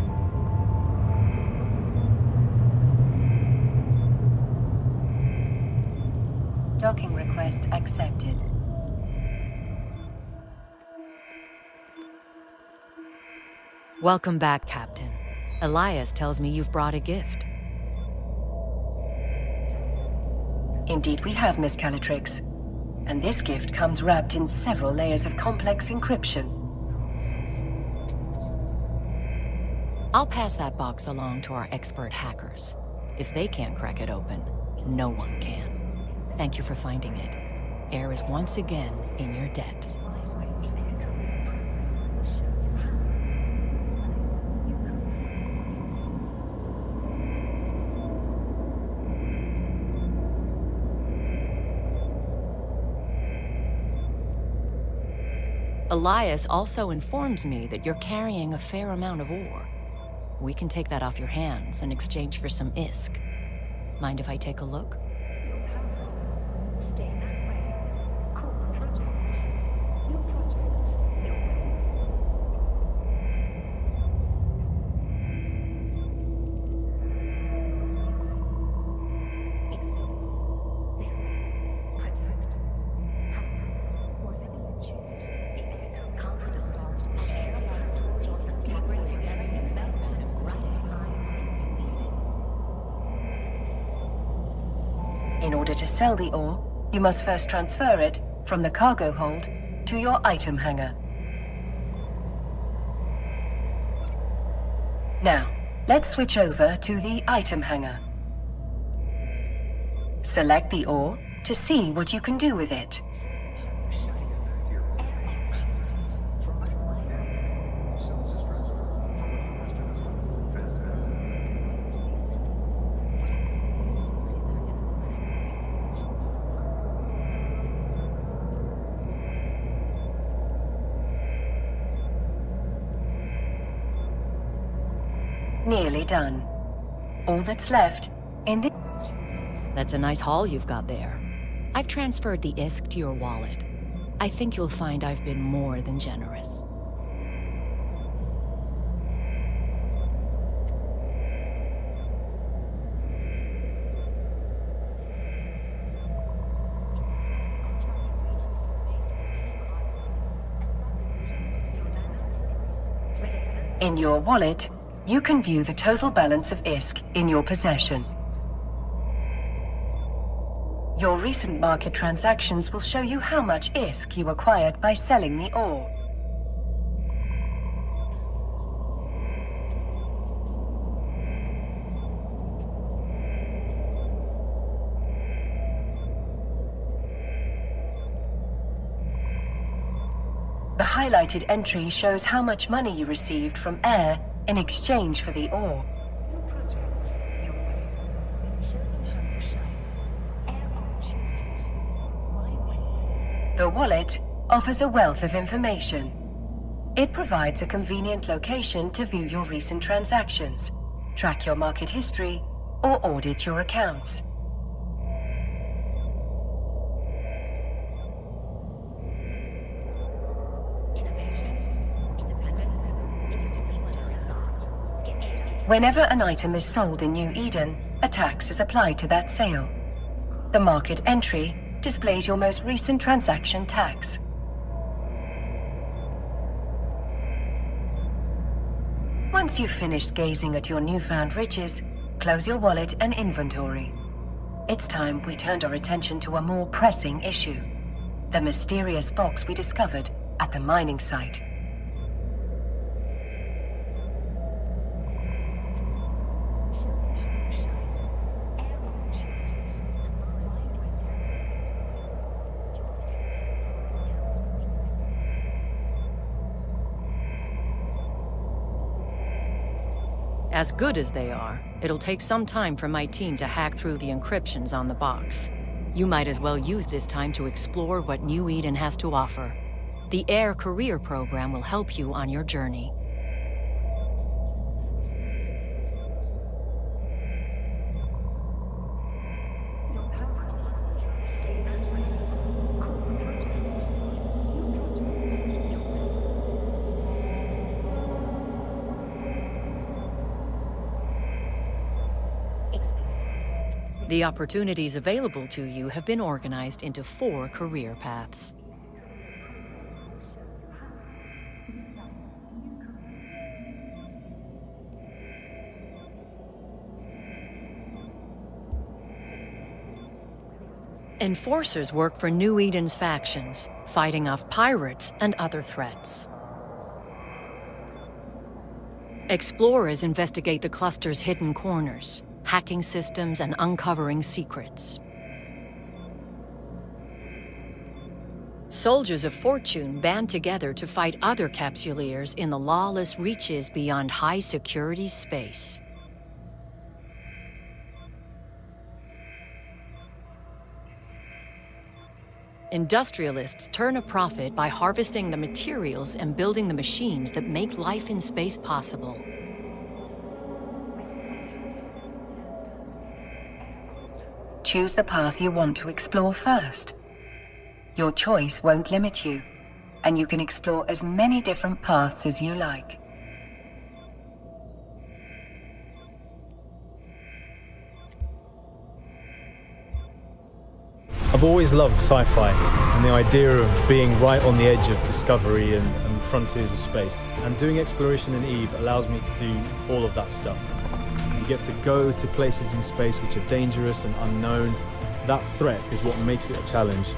Docking request accepted. Welcome back, Captain. Elias tells me you've brought a gift. Indeed we have, Miss Calatrix. And this gift comes wrapped in several layers of complex encryption. I'll pass that box along to our expert hackers. If they can't crack it open, no one can. Thank you for finding it. Air is once again in your debt. Elias also informs me that you're carrying a fair amount of ore. We can take that off your hands in exchange for some ISK. Mind if I take a look? Stay that way. Cool projects. New projects. New way. Explore. New. Protect. Whatever you choose, the air come for the stars will share a light towards us. We bring together in Belfast and brightest minds in In order to sell the ore, you must first transfer it from the cargo hold to your item hangar. Now, let's switch over to the item hangar. Select the ore to see what you can do with it. Nearly done. All that's left in the... That's a nice haul you've got there. I've transferred the ISK to your wallet. I think you'll find I've been more than generous. In your wallet, you can view the total balance of ISK in your possession. Your recent market transactions will show you how much ISK you acquired by selling the ore. The highlighted entry shows how much money you received from Air in exchange for the ore. New projects, your way. Show them how you shine. Air opportunities. Why wait? The wallet offers a wealth of information. It provides a convenient location to view your recent transactions, track your market history, or audit your accounts. Whenever an item is sold in New Eden, a tax is applied to that sale. The market entry displays your most recent transaction tax. Once you've finished gazing at your newfound riches, close your wallet and inventory. It's time we turned our attention to a more pressing issue: the mysterious box we discovered at the mining site. Show them how you shine. Air opportunities. Why wait? As good as they are, it'll take some time for my team to hack through the encryptions on the box. You might as well use this time to explore what New Eden has to offer. The Air Career Program will help you on your journey. Your power. Stay that way. Core projects. New projects, your way. Explore. The opportunities available to you have been organized into 4 career paths. Enforcers work for New Eden's factions, fighting off pirates and other threats. Explorers investigate the cluster's hidden corners, hacking systems and uncovering secrets. Soldiers of Fortune band together to fight other capsuleers in the lawless reaches beyond high-security space. Industrialists turn a profit by harvesting the materials and building the machines that make life in space possible. Choose the path you want to explore first. Your choice won't limit you, and you can explore as many different paths as you like. I've always loved sci-fi and the idea of being right on the edge of discovery and frontiers of space. And doing exploration in EVE allows me to do all of that stuff. You get to go to places in space which are dangerous and unknown. That threat is what makes it a challenge.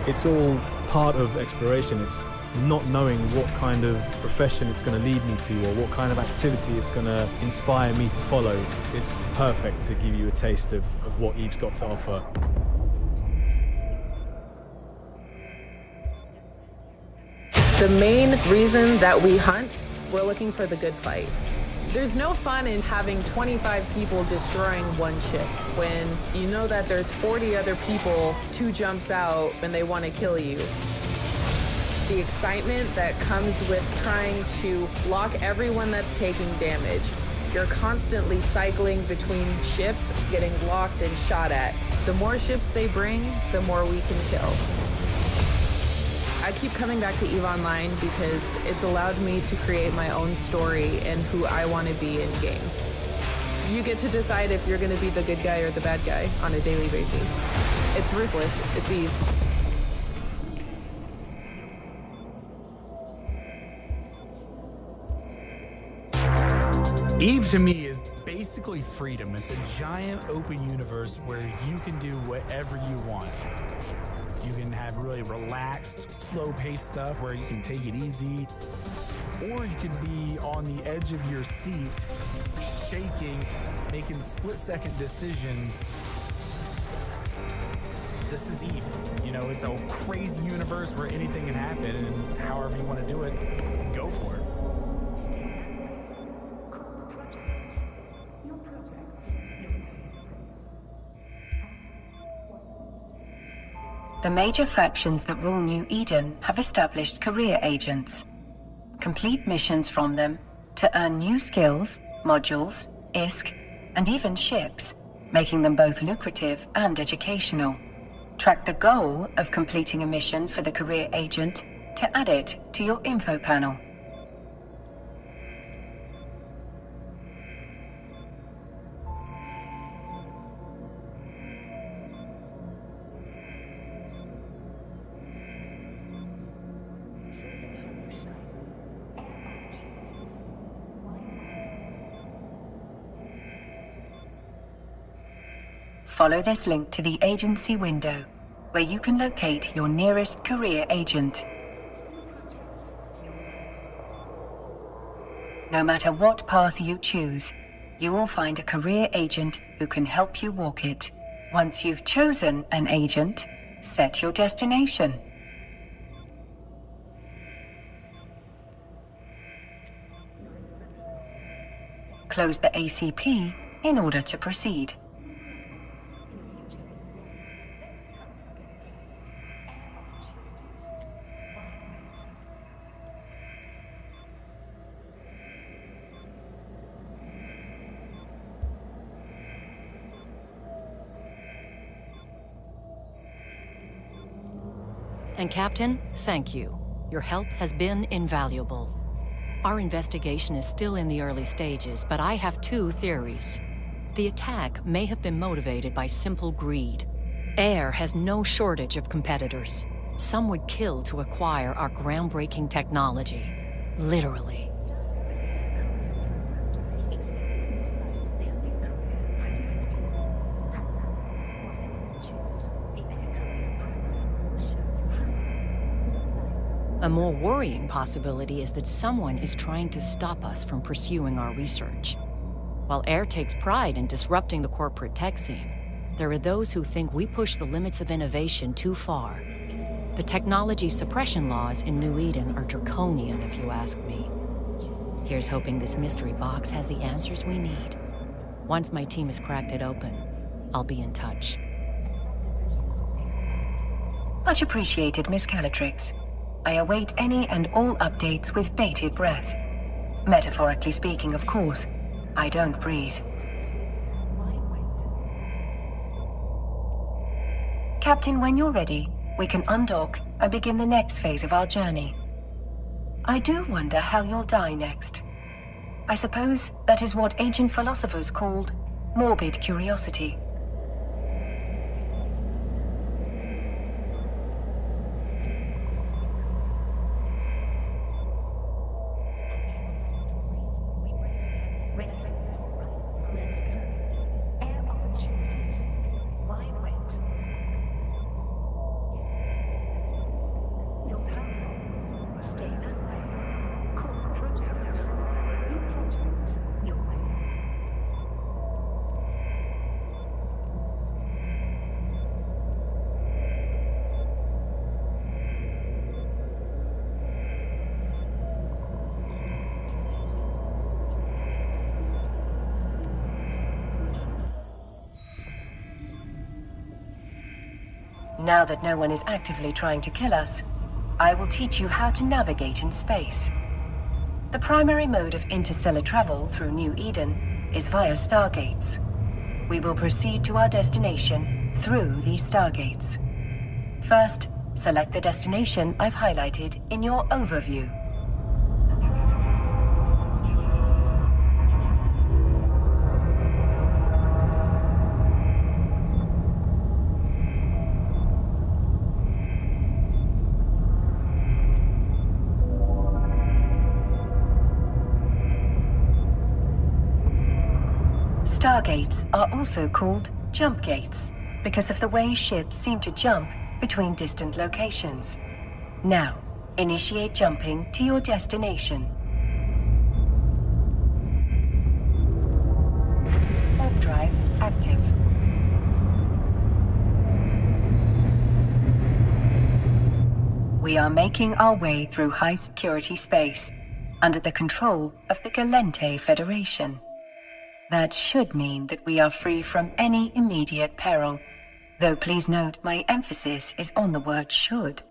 It's all part of exploration. It's not knowing what kind of profession it's going to lead me to or what kind of activity it's going to inspire me to follow. It's perfect to give you a taste of what EVE's got to offer. The main reason that we hunt, we're looking for the good fight. There's no fun in having 25 people destroying one ship when you know that there's 40 other people, 2 jumps out, and they want to kill you. The excitement that comes with trying to lock everyone that's taking damage. You're constantly cycling between ships, getting locked and shot at. The more ships they bring, the more we can kill. I keep coming back to EveOnline because it's allowed me to create my own story and who I want to be in game. You get to decide if you're going to be the good guy or the bad guy on a daily basis. It's ruthless. It's Eve. Eve to me is basically freedom. It's a giant open universe where you can do whatever you want. You can have really relaxed, slow-paced stuff where you can take it easy, or you can be on the edge of your seat, shaking, making split-second decisions. This is Eve. You know, it's a crazy universe where anything can happen, and however you want to do it, go for it. The major factions that rule New Eden have established career agents. Complete missions from them to earn new skills, modules, ISK, and even ships, making them both lucrative and educational. Track the goal of completing a mission for the career agent to add it to your info panel. Follow this link to the agency window, where you can locate your nearest career agent. No matter what path you choose, you will find a career agent who can help you walk it. Once you've chosen an agent, set your destination. Close the ACP in order to proceed. And Captain, thank you. Your help has been invaluable. Our investigation is still in the early stages, but I have two theories. The attack may have been motivated by simple greed. Air has no shortage of competitors. Some would kill to acquire our groundbreaking technology. Literally. A more worrying possibility is that someone is trying to stop us from pursuing our research. While Air takes pride in disrupting the corporate tech scene, there are those who think we push the limits of innovation too far. The technology suppression laws in New Eden are draconian, if you ask me. Here's hoping this mystery box has the answers we need. Once my team has cracked it open, I'll be in touch. Much appreciated, Miss Calatrix. I await any and all updates with bated breath. Metaphorically speaking, of course. I don't breathe. Captain, when you're ready, we can undock and begin the next phase of our journey. I do wonder how you'll die next. I suppose that is what ancient philosophers called morbid curiosity. Now that no one is actively trying to kill us, I will teach you how to navigate in space. The primary mode of interstellar travel through New Eden is via stargates. We will proceed to our destination through these stargates. First, select the destination I've highlighted in your overview. Stargates are also called jump gates because of the way ships seem to jump between distant locations. Now, initiate jumping to your destination. Warp drive active. We are making our way through high-security space under the control of the Galente Federation. That should mean that we are free from any immediate peril, though please note my emphasis is on the word should.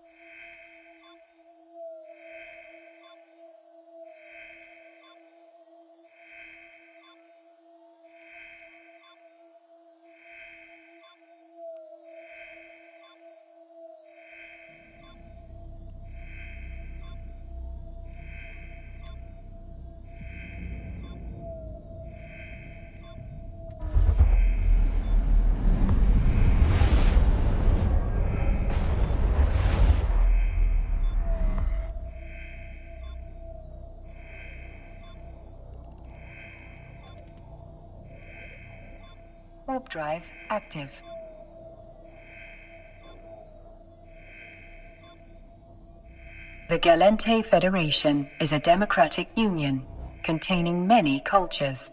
Warp drive active. The Galente Federation is a democratic union containing many cultures.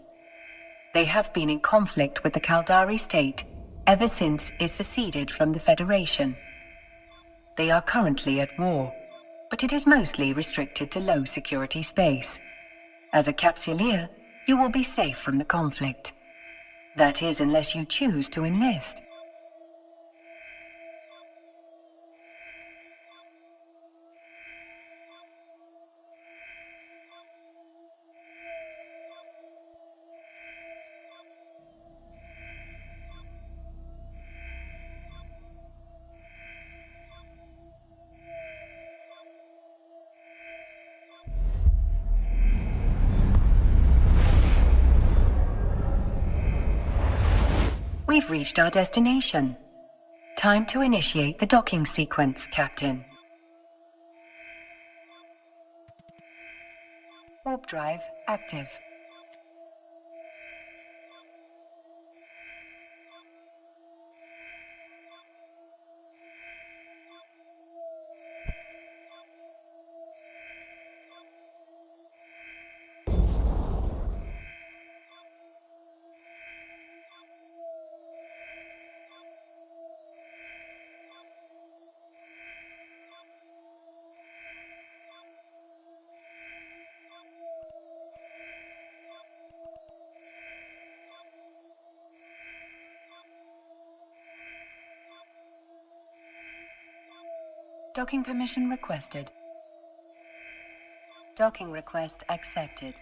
They have been in conflict with the Caldari state ever since it seceded from the Federation. They are currently at war, but it is mostly restricted to low security space. As a Capsuleer, you will be safe from the conflict. That is, unless you choose to enlist. We've reached our destination. Time to initiate the docking sequence, Captain. Warp drive active. Docking permission requested. Docking request accepted.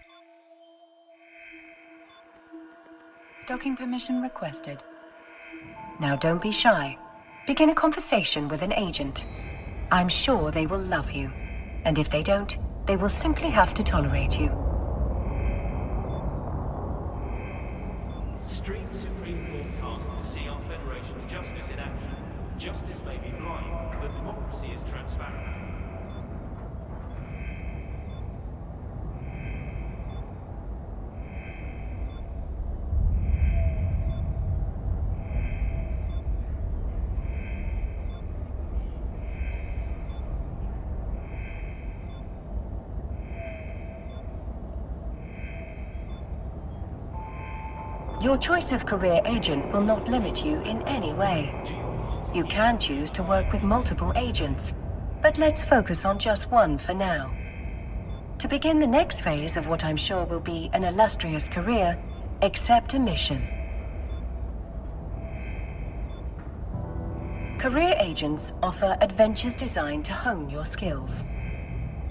Docking permission requested. Now don't be shy. Begin a conversation with an agent. I'm sure they will love you. And if they don't, they will simply have to tolerate you. Stream Supreme Court cast to see our Federation's justice in action. Justice may be blind, but democracy is transparent. Your choice of career agent will not limit you in any way. You can choose to work with multiple agents, but let's focus on just one for now. To begin the next phase of what I'm sure will be an illustrious career, accept a mission. Career agents offer adventures designed to hone your skills.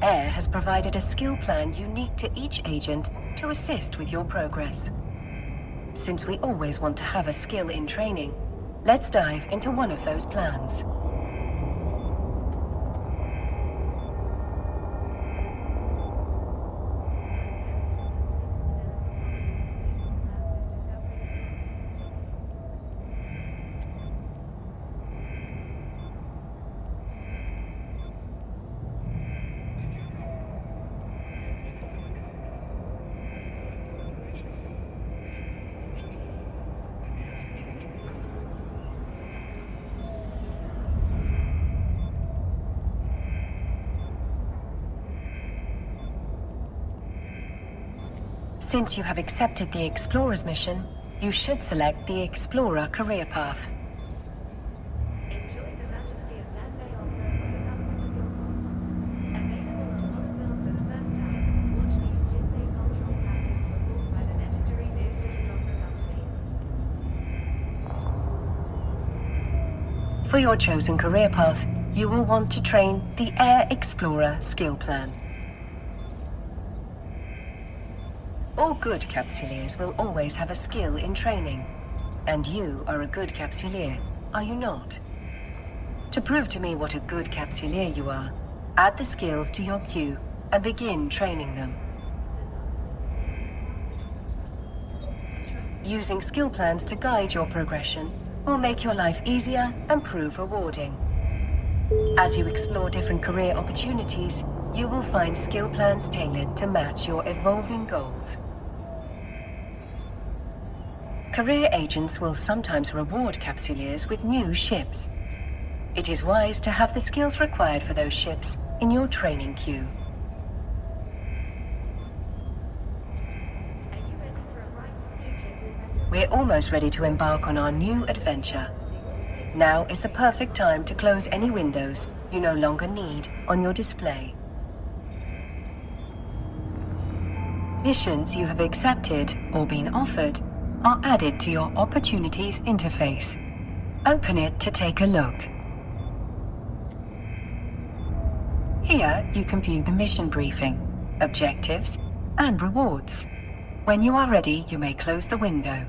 AIR has provided a skill plan unique to each agent to assist with your progress. Since we always want to have a skill in training, let's dive into one of those plans. Since you have accepted the Explorer's mission, you should select the Explorer career path. Enjoy the majesty of land-bay For your chosen career path, you will want to train the Air Explorer skill plan. All good Capsuleers will always have a skill in training. And you are a good Capsuleer, are you not? To prove to me what a good Capsuleer you are, add the skills to your queue and begin training them. Using skill plans to guide your progression will make your life easier and prove rewarding. As you explore different career opportunities, you will find skill plans tailored to match your evolving goals. Career agents will sometimes reward Capsuleers with new ships. It is wise to have the skills required for those ships in your training queue. We're almost ready to embark on our new adventure. Now is the perfect time to close any windows you no longer need on your display. Missions you have accepted or been offered are added to your Opportunities interface. Open it to take a look. Here you can view the mission briefing, objectives, and rewards. When you are ready, you may close the window.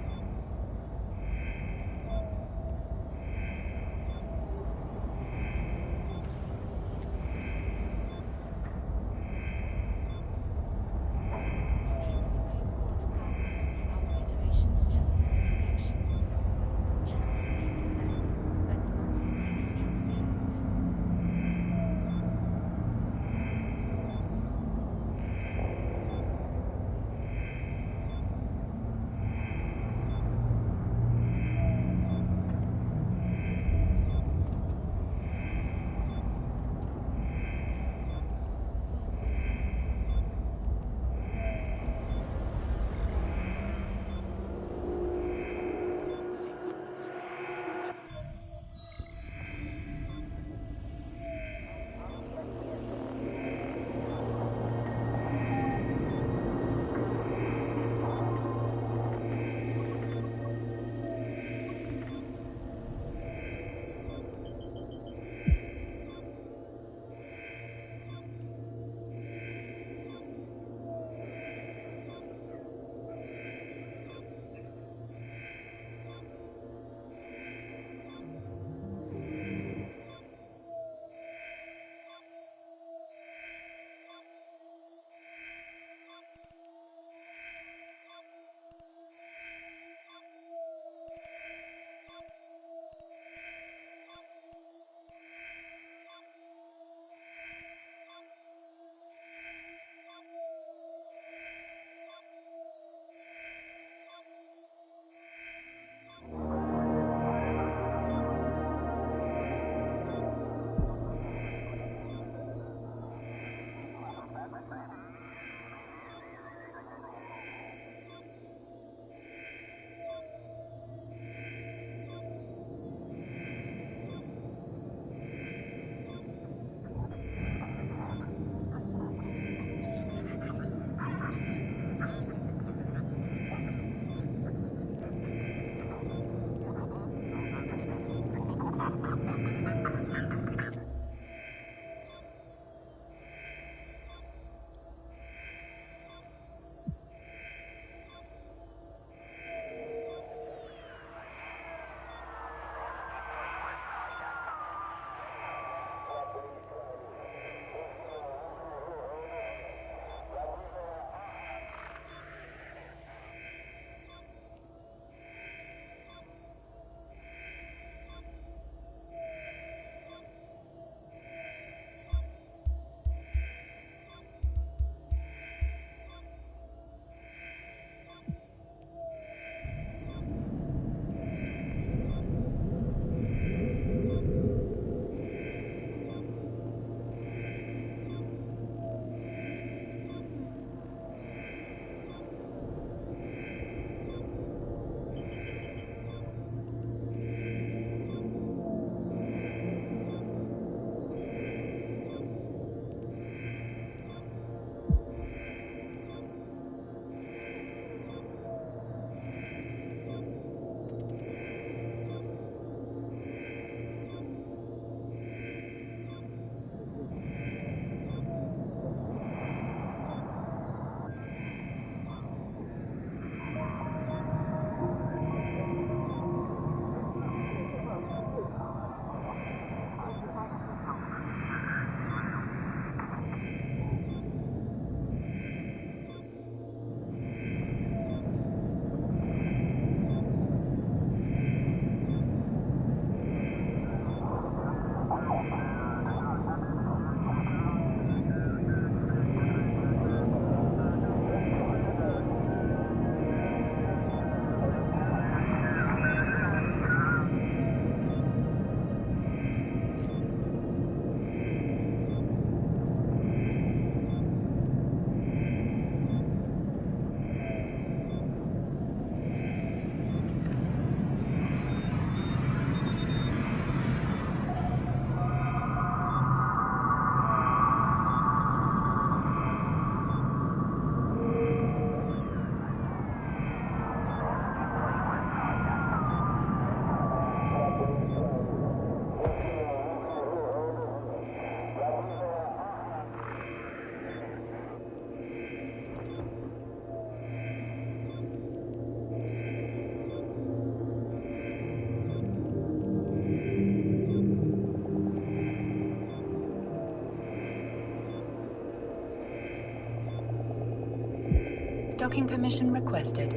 Docking permission requested.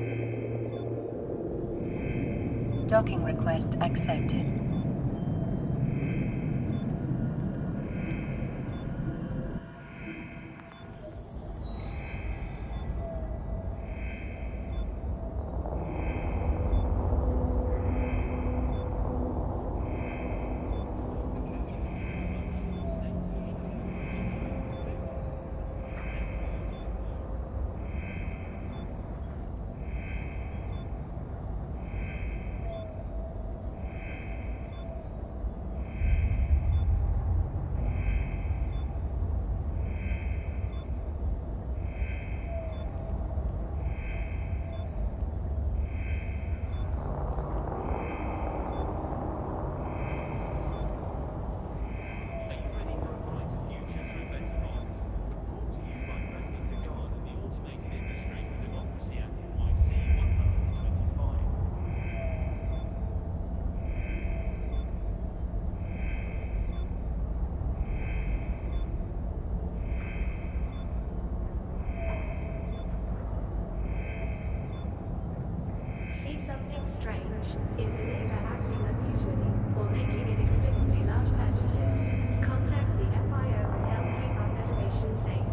Docking request accepted. Are you ready for a brighter future through better minds? Brought to you by President Lagarde and the Automated Industry for Democracy Act YC 125. See something strange? Is a neighbor acting unusually or making inexplicably large purchases? Contact the FIO and help keep our Federation safe.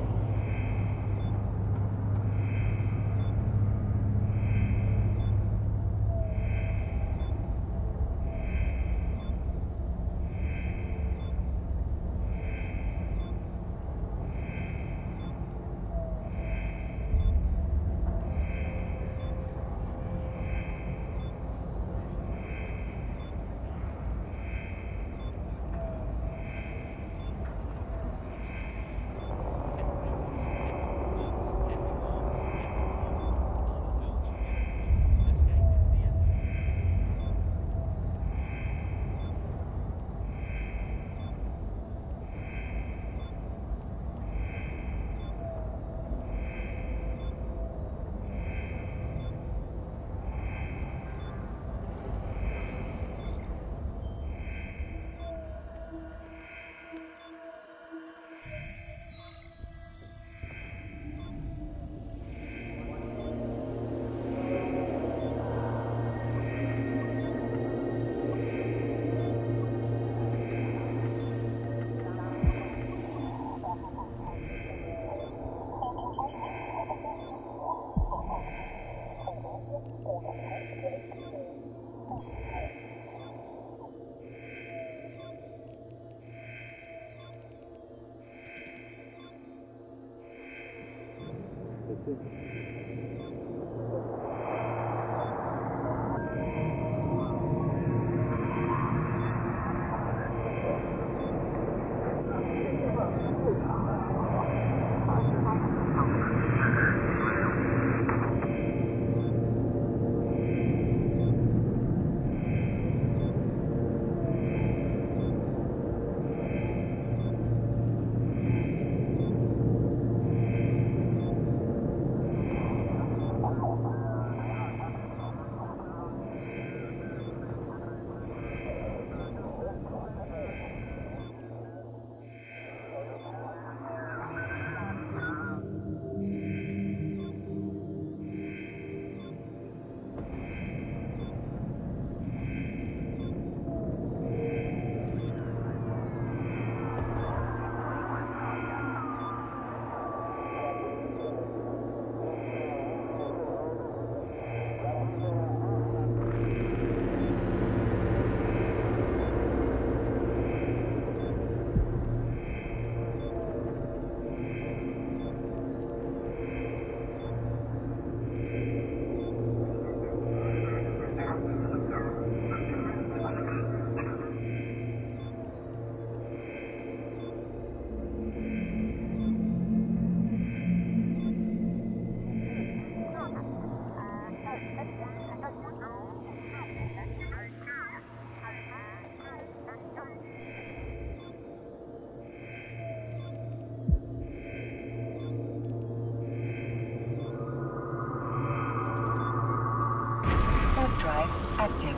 Drive active.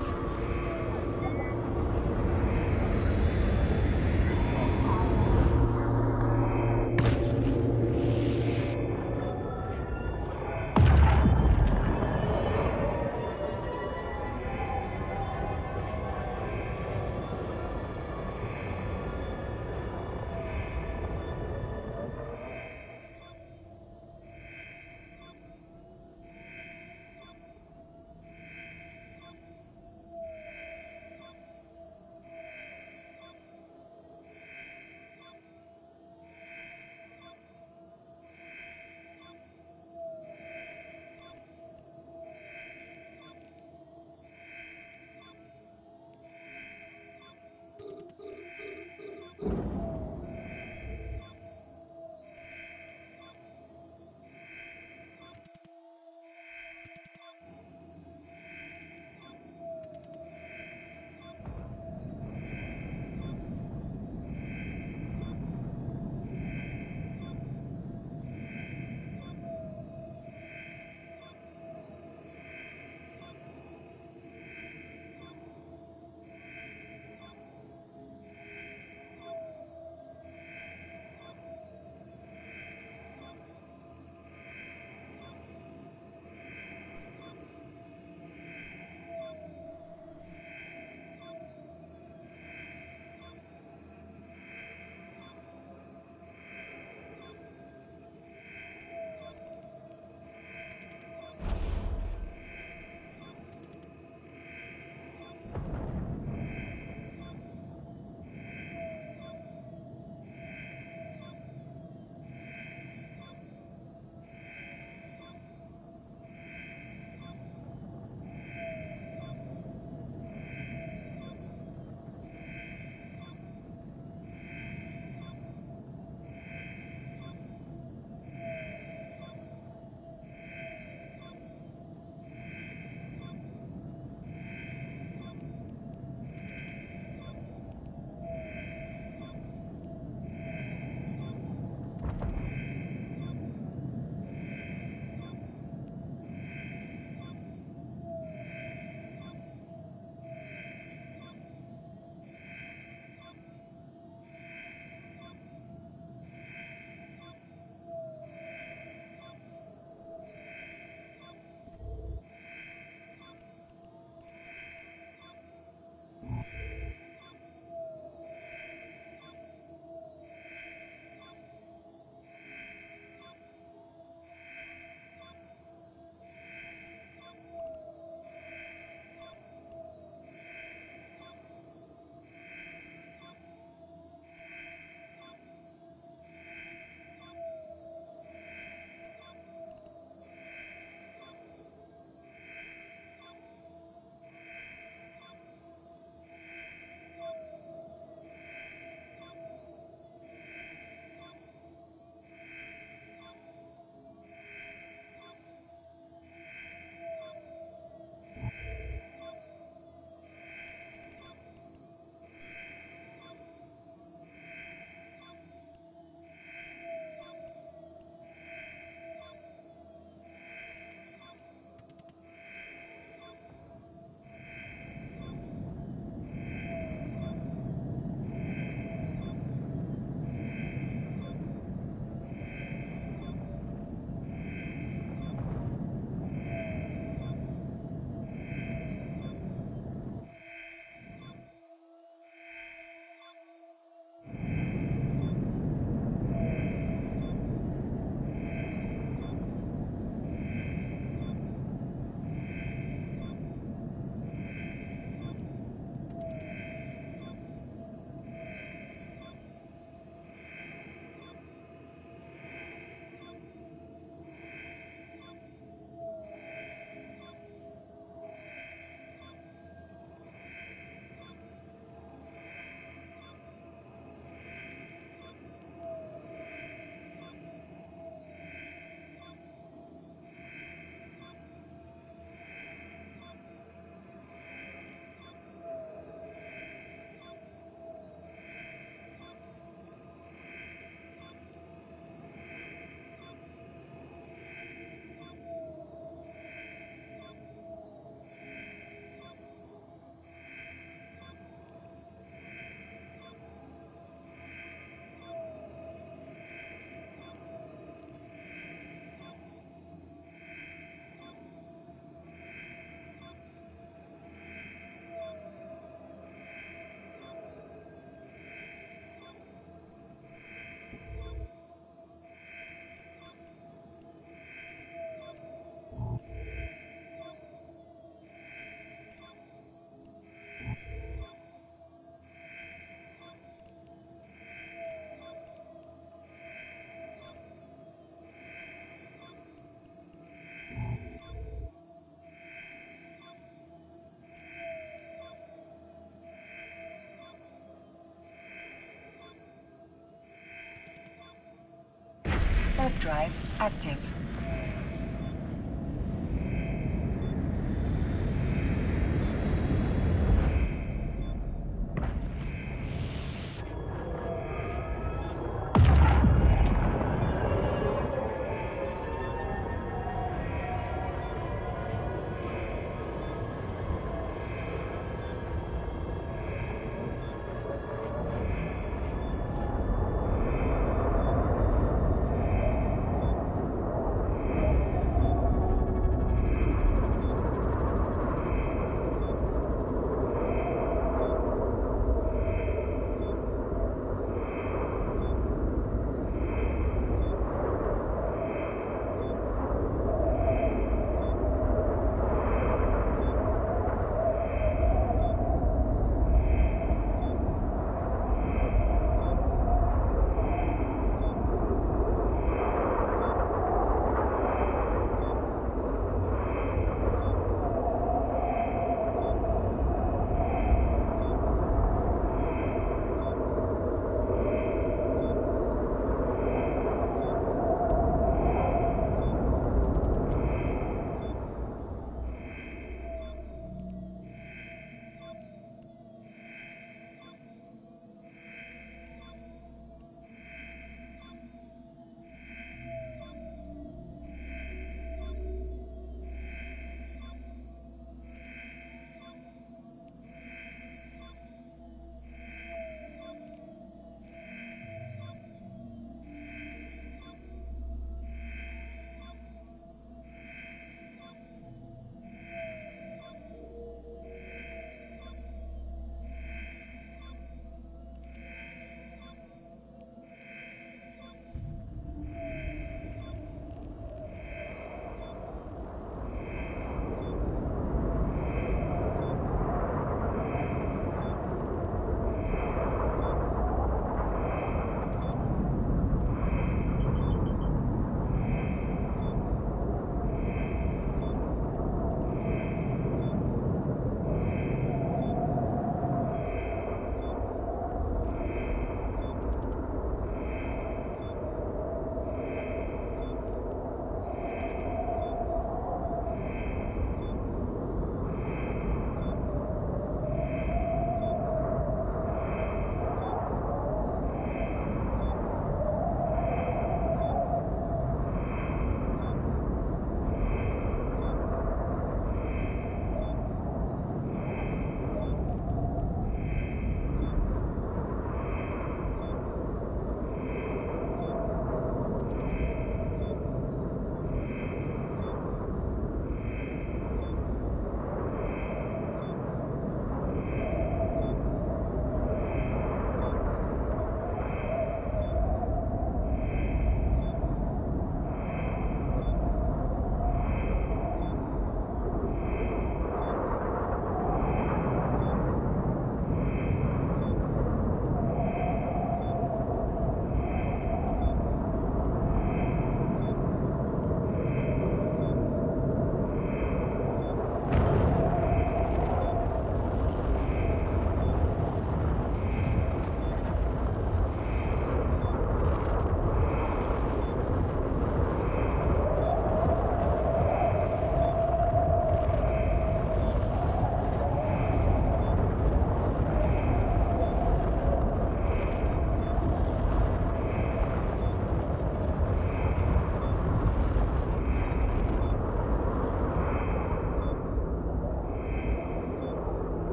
drive active.